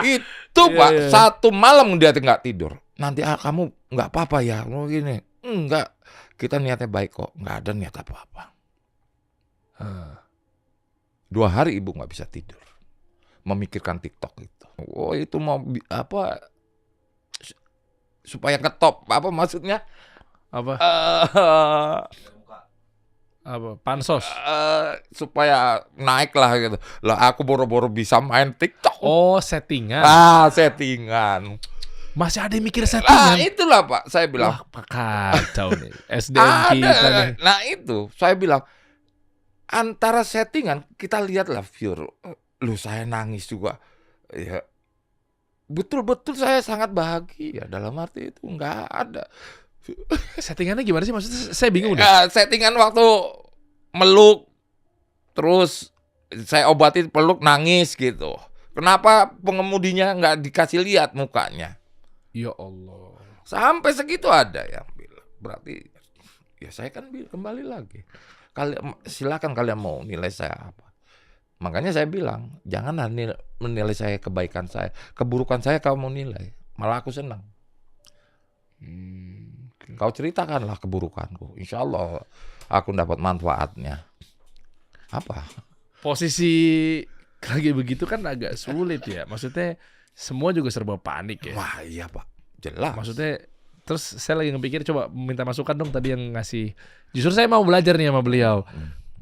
Itu Pak, satu malam dia nggak tidur. Nanti kamu nggak apa-apa ya, begini. Enggak, kita niatnya baik kok, nggak ada niat apa-apa. 2 hari ibu nggak bisa tidur, memikirkan TikTok itu. Itu mau apa? Supaya ketop, apa maksudnya? Apa? Apa? Pansos? Supaya naik lah gitu. Lah aku boro-boro bisa main TikTok. Settingan. Settingan. Masih ada yang mikir settingan? Itulah Pak, saya bilang. Wah, kacau nih. SDM kita nih. Nah itu, saya bilang. Antara settingan, kita lihatlah viewer. Saya nangis juga. Ya, betul-betul saya sangat bahagia. Dalam arti itu nggak ada. Settingannya gimana sih? Maksudnya saya bingung deh. Settingan waktu meluk, terus saya obatin peluk, nangis gitu. Kenapa pengemudinya nggak dikasih lihat mukanya? Ya Allah. Sampai segitu ada yang bilang. Berarti ya saya kan kembali lagi. Silakan kalian mau nilai saya apa. Makanya saya bilang, jangan menilai saya kebaikan saya. Keburukan saya kamu nilai. Malah aku senang. Kau ceritakanlah keburukanku. Insya Allah aku dapat manfaatnya. Apa? Posisi lagi begitu kan agak sulit ya. Maksudnya semua juga serba panik ya. Wah iya Pak, jelas. Maksudnya terus saya lagi ngepikir coba minta masukan dong tadi yang ngasih. Justru saya mau belajar nih sama beliau.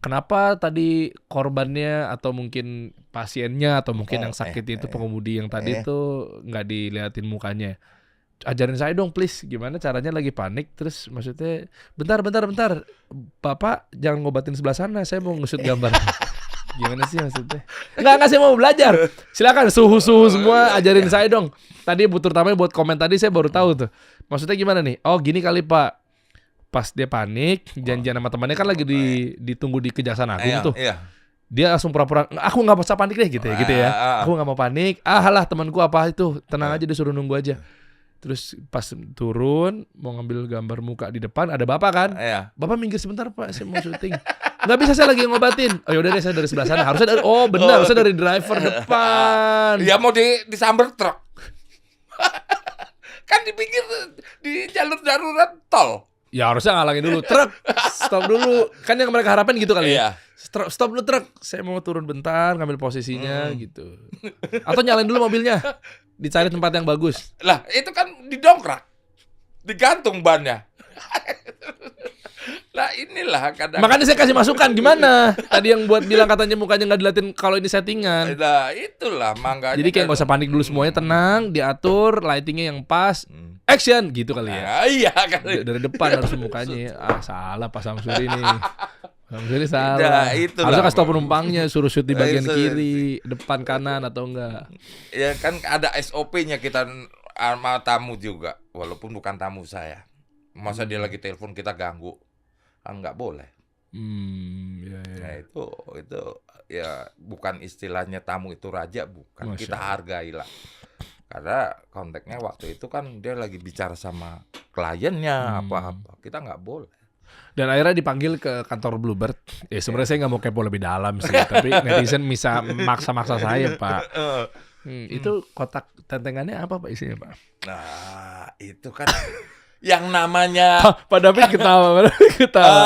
Kenapa tadi korbannya atau mungkin pasiennya atau mungkin yang sakit itu pengemudi yang tadi itu nggak diliatin mukanya? Ajarin saya dong please, gimana caranya lagi panik, terus maksudnya bentar Bapak jangan ngobatin sebelah sana, saya mau nge-shoot gambar. Gimana sih maksudnya? Enggak saya mau belajar. Silakan suhu semua ajarin saya dong. Tadi terutamanya buat komen tadi saya baru tahu tuh. Maksudnya gimana nih? Oh gini kali Pak, pas dia panik janjian sama temannya kan lagi ditunggu di Kejaksaan Agung tuh. Dia langsung pura-pura aku nggak usah panik deh gitu ya. Aku nggak mau panik. Alah temanku apa itu, tenang aja, disuruh nunggu aja. Terus pas turun mau ngambil gambar muka di depan ada bapak kan? Iya. Bapak minggir sebentar Pak, saya mau syuting. Nggak bisa, saya lagi ngobatin. Oh yaudah deh, saya dari sebelah sana. Harusnya dari, oh benar, harusnya dari driver depan. Ya mau disamber truk. Kan dipikir di jalur darurat tol. Ya harusnya ngalangin dulu. Truk, stop dulu. Kan yang mereka harapin gitu kali Iya. ya. Stop dulu truk, saya mau turun bentar, ngambil posisinya gitu. Atau nyalain dulu mobilnya, dicari tempat yang bagus. Lah itu kan didongkrak, digantung bannya. Lah inilah kadang. Makanya saya kasih masukan gimana? Tadi yang buat bilang katanya mukanya nggak diliatin kalau ini settingan. Nah itulah makanya. Jadi kayak nggak usah panik dulu, semuanya tenang, diatur, lightingnya yang pas, action gitu kali ya. Nah, iya kan. Dari depan harus mukanya. Salah Pak Samsuri nih. Samsuri salah. Nah, itulah. Harusnya kasih tau penumpangnya, suruh shoot di bagian Itu. kiri, depan kanan atau enggak. Ya kan ada SOP-nya kita sama tamu juga, walaupun bukan tamu saya. Masa dia lagi telepon kita ganggu, kan nggak boleh. Ya, ya. Nah itu ya bukan istilahnya tamu itu raja, bukan. Masya Kita Allah. hargailah. Karena konteksnya waktu itu kan dia lagi bicara sama kliennya apa-apa, kita nggak boleh. Dan akhirnya dipanggil ke kantor Bluebird. Ya sebenarnya saya nggak mau kepo lebih dalam sih, tapi netizen bisa maksa-maksa saya Pak. Itu kotak tentengannya apa Pak isinya Pak? Nah itu kan yang namanya Pak David ketawa, Pak David ketawa.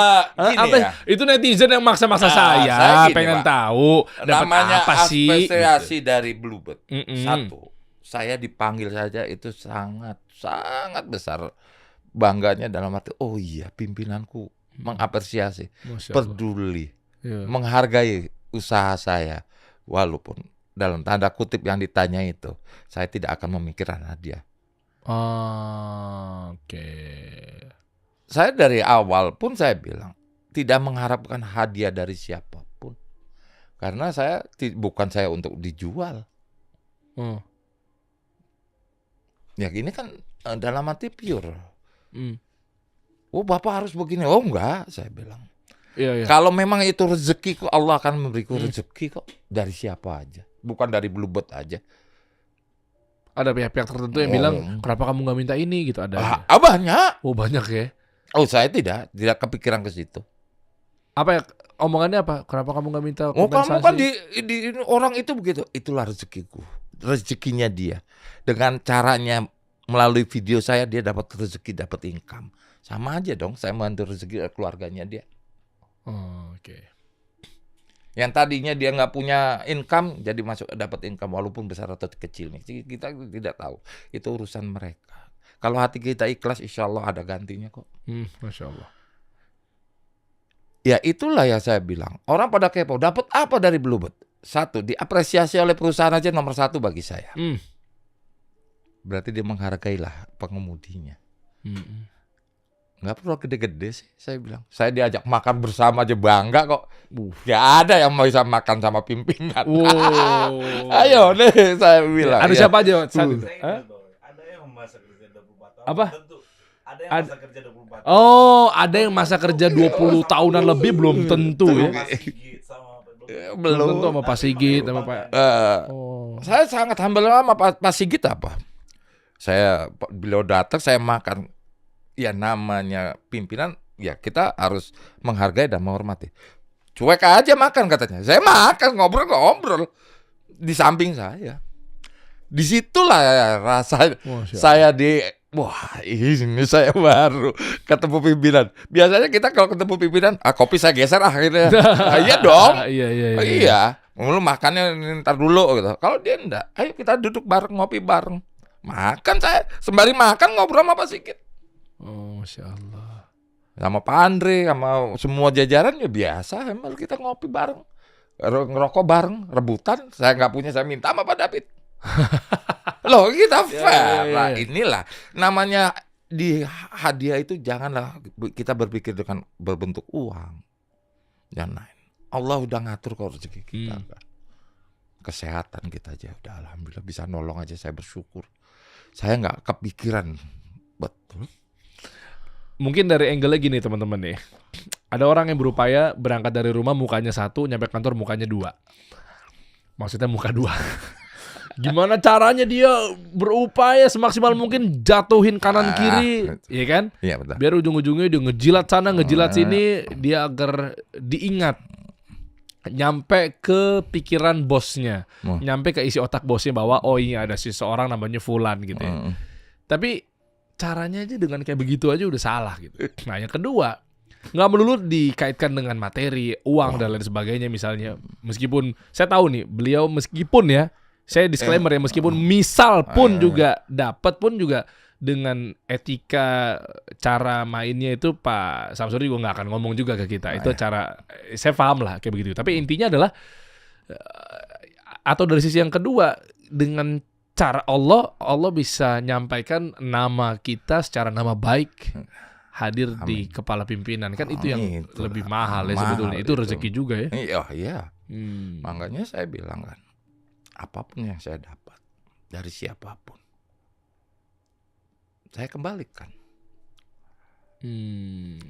gini Apa? ya. Itu netizen yang maksa-maksa saya saya gini, pengen Pak. tahu dapat namanya apa sih? apresiasi dari Bluebird. Mm-mm. Satu, saya dipanggil saja itu sangat besar bangganya dalam arti oh iya pimpinanku mengapresiasi, Masya Allah. peduli, Iya. menghargai usaha saya walaupun dalam tanda kutip yang ditanya itu saya tidak akan memikirkan hadiah. Oke. Saya dari awal pun saya bilang tidak mengharapkan hadiah dari siapapun karena saya bukan saya untuk dijual. Oh. Ya gini kan dalam arti pure. Hmm. Oh bapak harus begini. Oh enggak, saya bilang. Iya, iya. Kalau memang itu rezeki kok Allah akan memberiku rezeki kok dari siapa aja, bukan dari Bluebird aja. Ada pihak-pihak tertentu yang bilang kenapa kamu nggak minta ini gitu ada. Banyak. Oh banyak ya. Oh saya tidak kepikiran ke situ. Apa ya omongannya apa? Kenapa kamu nggak minta Oh kompensasi? kamu kan di orang itu begitu. Itulah rezekiku, rezekinya dia. Dengan caranya melalui video saya dia dapat rezeki, dapat income. Sama aja dong, saya membantu rezeki keluarganya dia. Oh, oke. Yang tadinya dia nggak punya income, jadi masuk dapat income walaupun besar atau kecil. Kita tidak tahu. Itu urusan mereka. Kalau hati kita ikhlas, insya Allah ada gantinya kok. Masya Allah. Ya itulah yang saya bilang. Orang pada kepo, dapat apa dari Bluebird? Satu, diapresiasi oleh perusahaan aja nomor satu bagi saya. Berarti dia menghargailah pengemudinya. Nggak perlu gede-gede sih, saya bilang. Saya diajak makan bersama aja bangga kok. Nggak ada yang mau bisa makan sama pimpinan. Wow. Ayo deh, saya bilang. Ada ya. siapa aja saat itu? Saya Hah? ingat bahwa ada yang masa kerja 24 tahun. Apa? Tentu. Ada yang masa kerja 24 tahun. Oh, ada yang masa kerja 20 tahunan lebih belum tentu ya. Sama Sigit, sama Belum tentu Belum. sama Pak Sigit sama Pak. Oh. Saya sangat humble sama Pak Sigit apa? Beliau datang, saya makan. Ya namanya pimpinan, ya kita harus menghargai dan menghormati. Cuek aja makan katanya. Saya makan, ngobrol di samping saya. Disitulah rasa Masya saya wah ini saya baru ketemu pimpinan. Biasanya kita kalau ketemu pimpinan, kopi saya geser akhirnya. Iya dong. Iya. Iya. Lu makannya ntar dulu gitu. Kalau dia enggak, ayo kita duduk bareng, ngopi bareng. Makan saya, sembari makan ngobrol sama Pak Sigit. Oh, Masya Allah. Sama Pak Andre, sama semua jajaran ya biasa. Emang kita ngopi bareng, ngerokok bareng, rebutan. Saya nggak punya, saya minta sama Pak David. Loh kita fair. Nah inilah namanya di hadiah itu janganlah kita berpikir dengan berbentuk uang. Jangan lain. Allah udah ngatur kok rezeki kita. Kesehatan kita aja udah alhamdulillah bisa nolong aja saya bersyukur. Saya nggak kepikiran betul. Mungkin dari angle-nya gini teman-teman nih. Ada orang yang berupaya berangkat dari rumah mukanya satu, nyampe kantor mukanya dua. Maksudnya muka dua. Gimana caranya dia berupaya semaksimal mungkin jatuhin kanan kiri, ya kan? Iya betul. Biar ujung-ujungnya dia ngejilat sana, ngejilat sini, dia agar diingat. Nyampe ke pikiran bosnya, nyampe ke isi otak bosnya bahwa oh ini ada seseorang namanya Fulan gitu ya. Tapi caranya aja dengan kayak begitu aja udah salah gitu. Nah yang kedua, nggak melulu dikaitkan dengan materi, uang dan lain sebagainya misalnya. Meskipun saya tahu nih beliau meskipun ya, saya disclaimer ya, meskipun misal pun juga dapat pun juga dengan etika cara mainnya itu Pak Samsuri juga nggak akan ngomong juga ke kita. Itu cara saya paham lah kayak begitu. Tapi intinya adalah atau dari sisi yang kedua dengan cara Allah bisa nyampaikan nama kita secara nama baik hadir di kepala pimpinan kan itu yang lebih mahal ya sebetulnya. Itu rezeki juga ya. Iya. Makanya saya bilang kan, apapun yang saya dapat dari siapapun, saya kembalikan.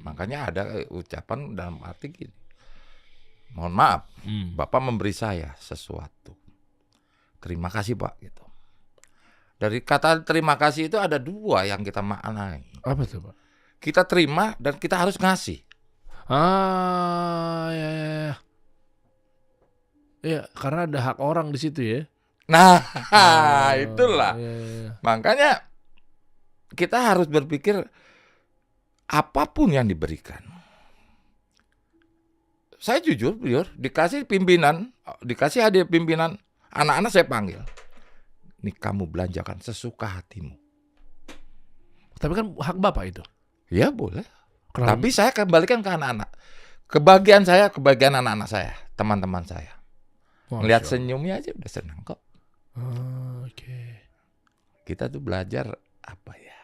Makanya ada ucapan dalam arti gini, mohon maaf, Bapak memberi saya sesuatu, terima kasih Pak gitu. Dari kata terima kasih itu ada dua yang kita maknai. Apa tuh Pak? Kita terima dan kita harus ngasih. Ya. Ya, karena ada hak orang di situ ya. Nah, itulah. Ya. Makanya kita harus berpikir apapun yang diberikan. Saya jujur, dikasih pimpinan, dikasih hadiah pimpinan, anak-anak saya panggil. Nih kamu belanjakan sesuka hatimu. Tapi kan hak Bapak itu. Ya boleh. Kenapa? Tapi saya kembalikan ke anak-anak. Kebahagiaan saya, kebahagiaan anak-anak saya, teman-teman saya. Melihat senyumnya aja udah senang kok. Oke. Kita tuh belajar apa ya?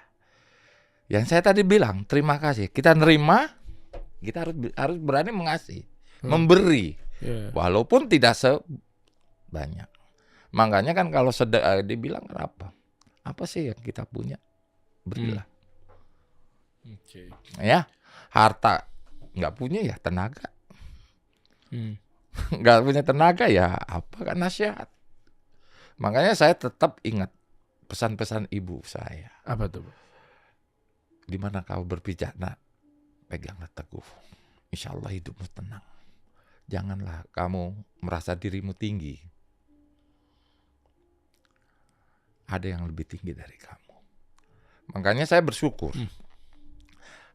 Yang saya tadi bilang, terima kasih. Kita nerima, kita harus berani mengasih, memberi, walaupun tidak sebanyak. Makanya kan kalau dibilang apa? Apa sih yang kita punya? Berilah. Ya, harta nggak punya ya tenaga. Nggak punya tenaga ya apa kan nasihat. Makanya saya tetap ingat pesan-pesan ibu saya. Apa tuh? Di mana kau berpijak, peganglah teguh. Insya Allah hidupmu tenang. Janganlah kamu merasa dirimu tinggi. Ada yang lebih tinggi dari kamu. Makanya saya bersyukur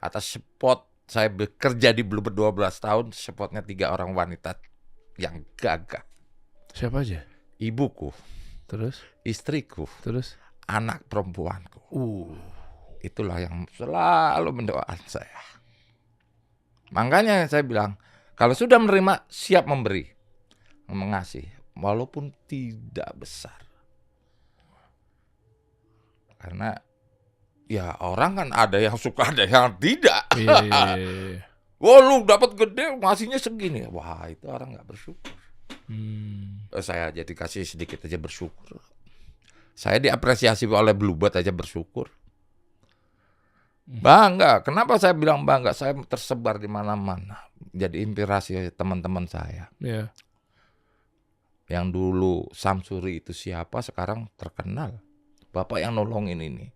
atas spot saya bekerja di Bluebird 12 tahun, spotnya 3 orang wanita yang gagah. Siapa aja? Ibuku, Terus? istriku, Terus? anak perempuanku. Itulah yang selalu mendoakan saya. Makanya saya bilang, kalau sudah menerima, siap memberi, mengasih, walaupun tidak besar. Karena ya orang kan ada yang suka, ada yang tidak. Iya. Wah lu dapat gede, ngasihnya segini. Wah itu orang nggak bersyukur. Saya jadi kasih sedikit aja bersyukur. Saya diapresiasi oleh Bluebird aja bersyukur. Bangga. Kenapa saya bilang bangga? Saya tersebar di mana-mana. Jadi inspirasi teman-teman saya. Iya. Yang dulu Samsuri itu siapa, sekarang terkenal. Bapak yang nolongin ini.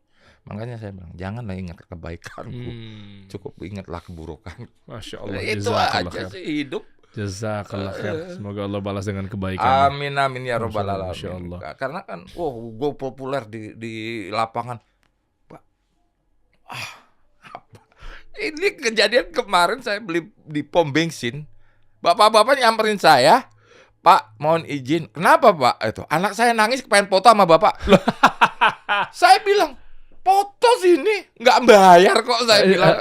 Makanya saya bilang, janganlah ingat kebaikanku. Cukup ingatlah keburukan. Masya Allah. Itu aja sih hidup. Jazakallah khair. Semoga Allah balas dengan kebaikan. Amin amin ya robbal alamin. Masya Allah. Karena kan, gue populer di lapangan. Pak, apa? Ini kejadian kemarin saya beli di pom bensin. Bapak-bapak nyamperin saya. Pak, mohon izin. Kenapa Pak? Itu anak saya nangis pengen foto sama Bapak. Saya bilang, foto sini nggak bayar kok, saya bilang.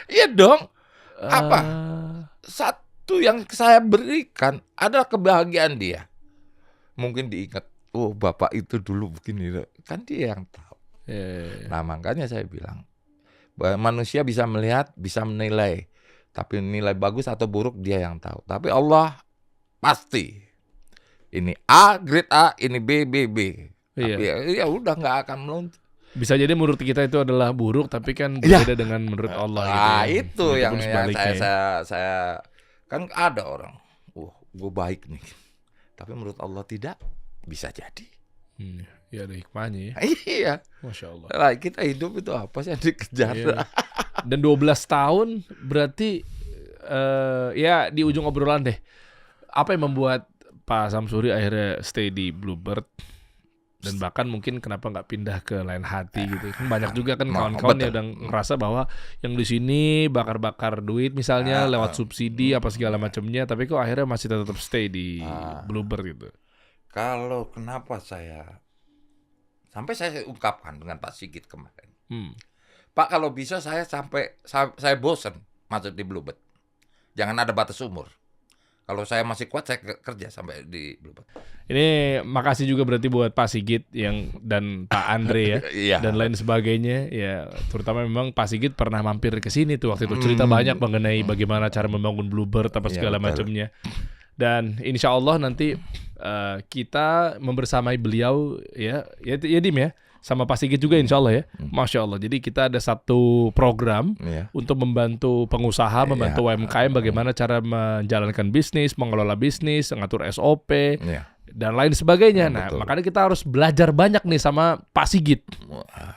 Iya dong. Apa? Satu yang saya berikan adalah kebahagiaan dia. Mungkin diingat, Bapak itu dulu begini. Kan dia yang tahu. Nah makanya saya bilang, bahwa manusia bisa melihat, bisa menilai. Tapi nilai bagus atau buruk dia yang tahu. Tapi Allah pasti. Ini A, grade A, ini B, B, B. Tapi ya udah nggak akan meloncat. Bisa jadi menurut kita itu adalah buruk, tapi kan berbeda dengan menurut Allah gitu. Nah itu yang saya kan ada orang, gue baik nih, tapi menurut Allah tidak. Bisa jadi. Ya ada hikmahnya ya. Iya. Masya Allah. Lah, kita hidup itu apa sih yang dikejar? Iya. Dan 12 tahun berarti ya di ujung obrolan deh. Apa yang membuat Pak Samsuri akhirnya stay di Bluebird? Dan bahkan mungkin kenapa nggak pindah ke Lain Hati gitu. Kan banyak juga kan kawan-kawan yang udah ngerasa bahwa yang di sini bakar-bakar duit misalnya lewat subsidi apa segala macamnya, tapi kok akhirnya masih tetap stay di Bluebird gitu. Kalau kenapa sampai saya ungkapkan dengan Pak Sigit kemarin. Pak, kalau bisa saya bosan masuk di Bluebird. Jangan ada batas umur. Kalau saya masih kuat, saya kerja sampai di Bluebird. Ini makasih juga berarti buat Pak Sigit dan Pak Andre ya, Iya. dan lain sebagainya ya. Terutama memang Pak Sigit pernah mampir ke sini tuh waktu itu cerita banyak mengenai bagaimana cara membangun Bluebird apa segala macamnya. Dan insya Allah nanti kita membersamai beliau ya Dim ya. Sama Pak Sigit juga insya Allah ya. Masya Allah. Jadi kita ada satu program untuk membantu pengusaha, membantu UMKM bagaimana cara menjalankan bisnis, mengelola bisnis, mengatur SOP, dan lain sebagainya. Nah, makanya kita harus belajar banyak nih sama Pak Sigit.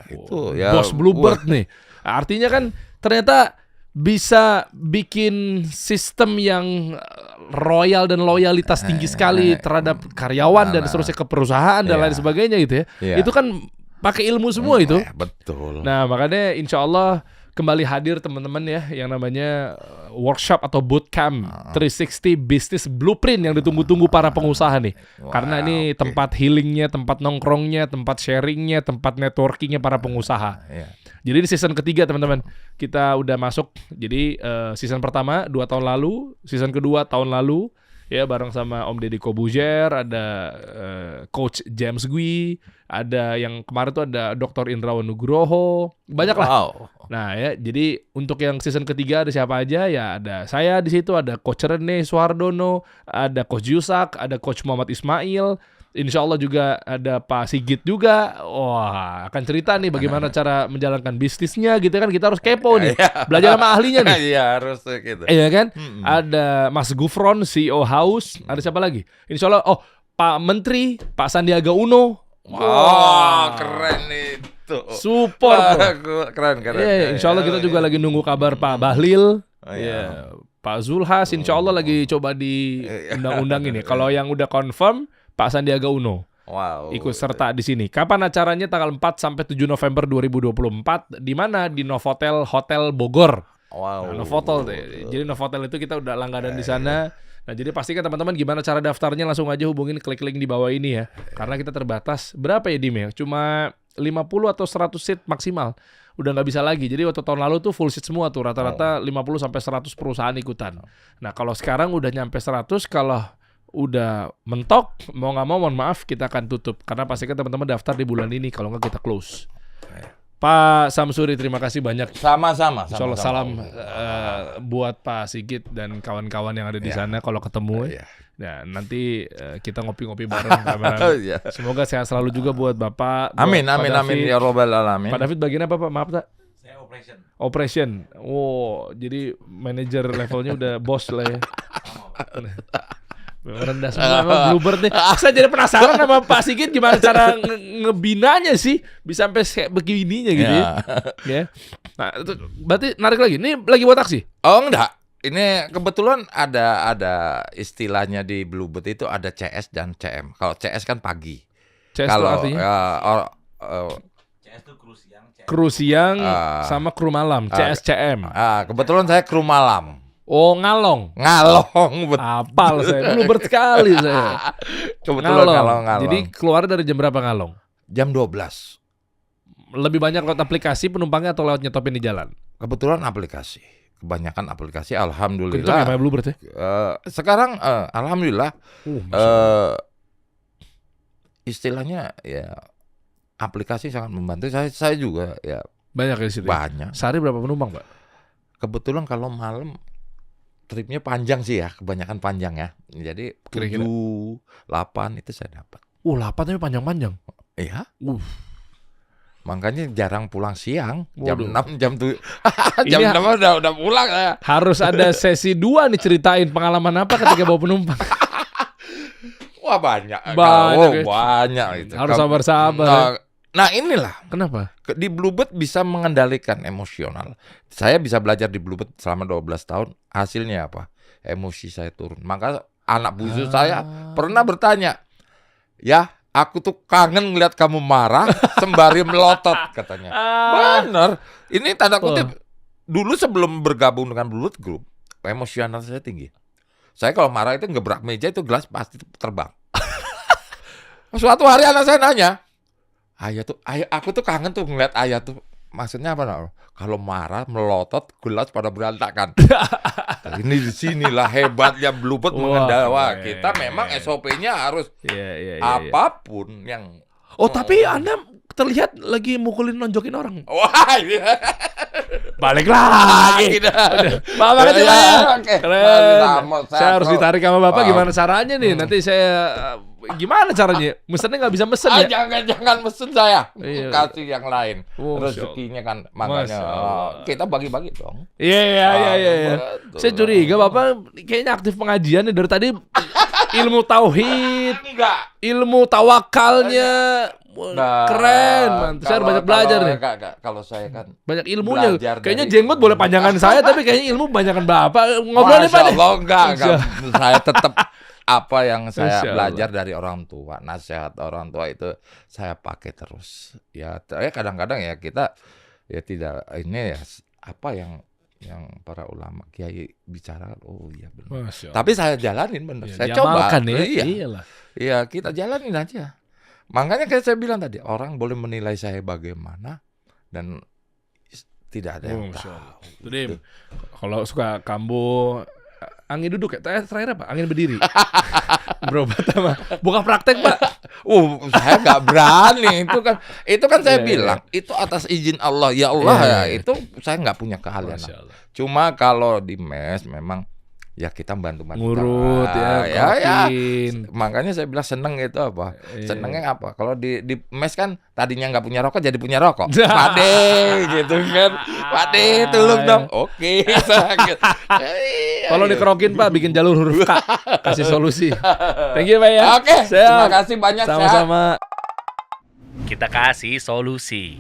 Itu ya. Bos Bluebird nih. Artinya kan ternyata bisa bikin sistem yang royal dan loyalitas tinggi sekali terhadap karyawan dan seterusnya ke perusahaan dan lain sebagainya gitu ya. Itu kan pakai ilmu semua itu. Betul. Nah, makanya insya Allah kembali hadir teman-teman ya yang namanya workshop atau bootcamp 360 Business Blueprint yang ditunggu-tunggu para pengusaha nih. Karena ini tempat healingnya, tempat nongkrongnya, tempat sharingnya, tempat networkingnya para pengusaha. Jadi di season ketiga teman-teman kita udah masuk. Jadi season pertama 2 tahun lalu, season kedua tahun lalu. Ya bareng sama Om Deddy Kobuzier, ada Coach James Gui, ada yang kemarin tuh ada Dr. Indrawan Nugroho, banyak lah. Wow. Nah ya, jadi untuk yang season ketiga ada siapa aja ya? Ada saya di situ, ada Coach Rene Suardono, ada Coach Yusak, ada Coach Muhammad Ismail. Insya Allah juga ada Pak Sigit juga. Wah, akan cerita nih bagaimana cara menjalankan bisnisnya gitu kan. Kita harus kepo nih, belajar sama ahlinya nih. Iya harus gitu. Iya kan? Ada Mas Gufron, CEO House. Ada siapa lagi? Insya Allah, Pak Menteri, Pak Sandiaga Uno. Wah, keren itu. Support. Keren. Iya, insya Allah kita juga lagi nunggu kabar Pak Bahlil. Iya. Pak Zulhas, insya Allah lagi coba di undang-undang ini. Kalau yang udah confirm, Pak Sandiaga Uno ikut serta di sini. Kapan acaranya? Tanggal 4 sampai 7 November 2024. Di mana? Di Novotel Hotel Bogor. Wow. Nah, Novotel. Jadi Novotel itu kita udah langganan di sana. Nah, jadi pastikan teman-teman gimana cara daftarnya, langsung aja hubungin klik link di bawah ini ya. Karena kita terbatas. Berapa ya Dim ya? Cuma 50 atau 100 seat maksimal. Udah nggak bisa lagi. Jadi waktu tahun lalu tuh full seat semua tuh. Rata-rata 50 sampai 100 perusahaan ikutan. Nah, kalau sekarang udah nyampe 100, kalau udah mentok, mau nggak mau mohon maaf kita akan tutup. Karena pastikan teman-teman daftar di bulan ini. Kalau nggak kita close. Pak Samsuri, terima kasih banyak. Sama-sama. Insya Allah salam buat Pak Sigit dan kawan-kawan yang ada di sana kalau ketemu. Nah, nanti kita ngopi-ngopi bareng. Semoga sehat selalu juga buat Bapak. Amin ya robbal alamin. Pak David bagian apa Pak? Maaf tak? Saya Operation. Oh, jadi manajer levelnya udah bos lah ya. Rendah semua memang Bluebird nih. Saya jadi penasaran sama Pak Sigit gimana cara ngebinanya sih bisa sampai kayak begininya gitu ya. Nah, itu berarti narik lagi. Ini lagi buat aksi? Oh enggak. Ini kebetulan ada istilahnya di Bluebird itu ada CS dan CM. Kalau CS kan pagi. CS kalau itu artinya? CS itu kru siang sama kru malam. CS CM. Kebetulan saya kru malam. Oh, ngalong, betul. Apal saya, Bluebird sekali saya. Kebetulan ngalong. Jadi keluar dari jam berapa ngalong? Jam 12. Lebih banyak lewat aplikasi penumpangnya atau lewat nyetopin di jalan? Kebetulan aplikasi. Kebanyakan aplikasi, alhamdulillah. Kencang ya main Bluebird ya? Sekarang alhamdulillah istilahnya ya aplikasi sangat membantu. Saya juga ya banyak di situ. Banyak. Sehari berapa penumpang, Pak? Kebetulan kalau malam tripnya panjang sih ya, kebanyakan panjang ya. Jadi 7, 8 itu saya dapat. 8 tapi panjang-panjang. Iya. Makanya jarang pulang siang. Waduh. Jam 6, jam 6 udah pulang ya. Harus ada sesi 2 nih, ceritain pengalaman apa ketika bawa penumpang. Wah banyak. Banyak, ya. Banyak itu. Harus sabar-sabar. Nah inilah. Kenapa? Di Bluebird bisa mengendalikan emosional. Saya bisa belajar di Bluebird selama 12 tahun. Hasilnya apa? Emosi saya turun. Maka anak bungsu saya pernah bertanya, "Ya, aku tuh kangen ngeliat kamu marah sembari melotot," katanya. Bener. Ini tanda kutip. Dulu sebelum bergabung dengan Bluebird Group, emosional saya tinggi. Saya kalau marah itu ngebrak meja, itu gelas pasti terbang. Suatu hari anak saya nanya, ayah, aku tuh kangen tuh ngeliat ayah tuh. Maksudnya apa? Nak? Kalau marah melotot, gelas pada berantakan. Ini di sinilah hebatnya Bluebird mengendalikan. Kita memang SOP-nya harus apapun yang. Oh tapi Anda terlihat lagi mukulin nonjokin orang. Wah, iya. Balik lagi. Bapak kecil ya. Keren. Saya harus ditarik sama Bapak. Gimana caranya nih? Nanti saya gimana caranya? Mesennya nggak bisa mesen ya? Jangan mesen saya. Iya. Kasih yang lain. Oh, Rezekinya kan makanya kita bagi-bagi dong. Iya. Saya curiga Bapak kayaknya aktif pengajian nih dari tadi. Ilmu tauhid, ilmu tawakalnya. Keren, mantu. Saya harus banyak belajar nih. Kalau saya kan banyak ilmunya. Kayaknya jenggot boleh panjangan saya, tapi kayaknya ilmu banyakan Bapak. Ngobrol nih Pak nih. Enggak. Saya tetap apa yang saya belajar dari orang tua, nasihat orang tua itu saya pakai terus. Ya kadang-kadang ya kita ya tidak ini ya apa yang para ulama kiai bicara, oh iya benar. Tapi saya jalanin benar. Ya, saya coba. Ya? Iyalah. Iya, kita jalanin aja. Makanya kayak saya bilang tadi, orang boleh menilai saya bagaimana dan tidak ada yang tahu. Dim, kalau suka kambuh, angin duduk ya. Terakhir apa? Angin berdiri. Berobat sama. Bukan praktek, Pak. Saya nggak berani. Itu kan saya bilang, itu atas izin Allah. Ya Allah itu saya nggak punya keahlian. Cuma kalau di mes memang ya kita bantu ngurut ya. Makanya saya bilang seneng itu apa? Senengnya apa? Kalau di mes kan tadinya nggak punya rokok jadi punya rokok. Pade gitu kan. Pade tolong dong. Oke. Tolong dikerokin Pak, bikin jalur huruf K. Kasih solusi. Thank you Pak ya. Oke. Terima kasih banyak. Sama-sama. Kita kasih solusi.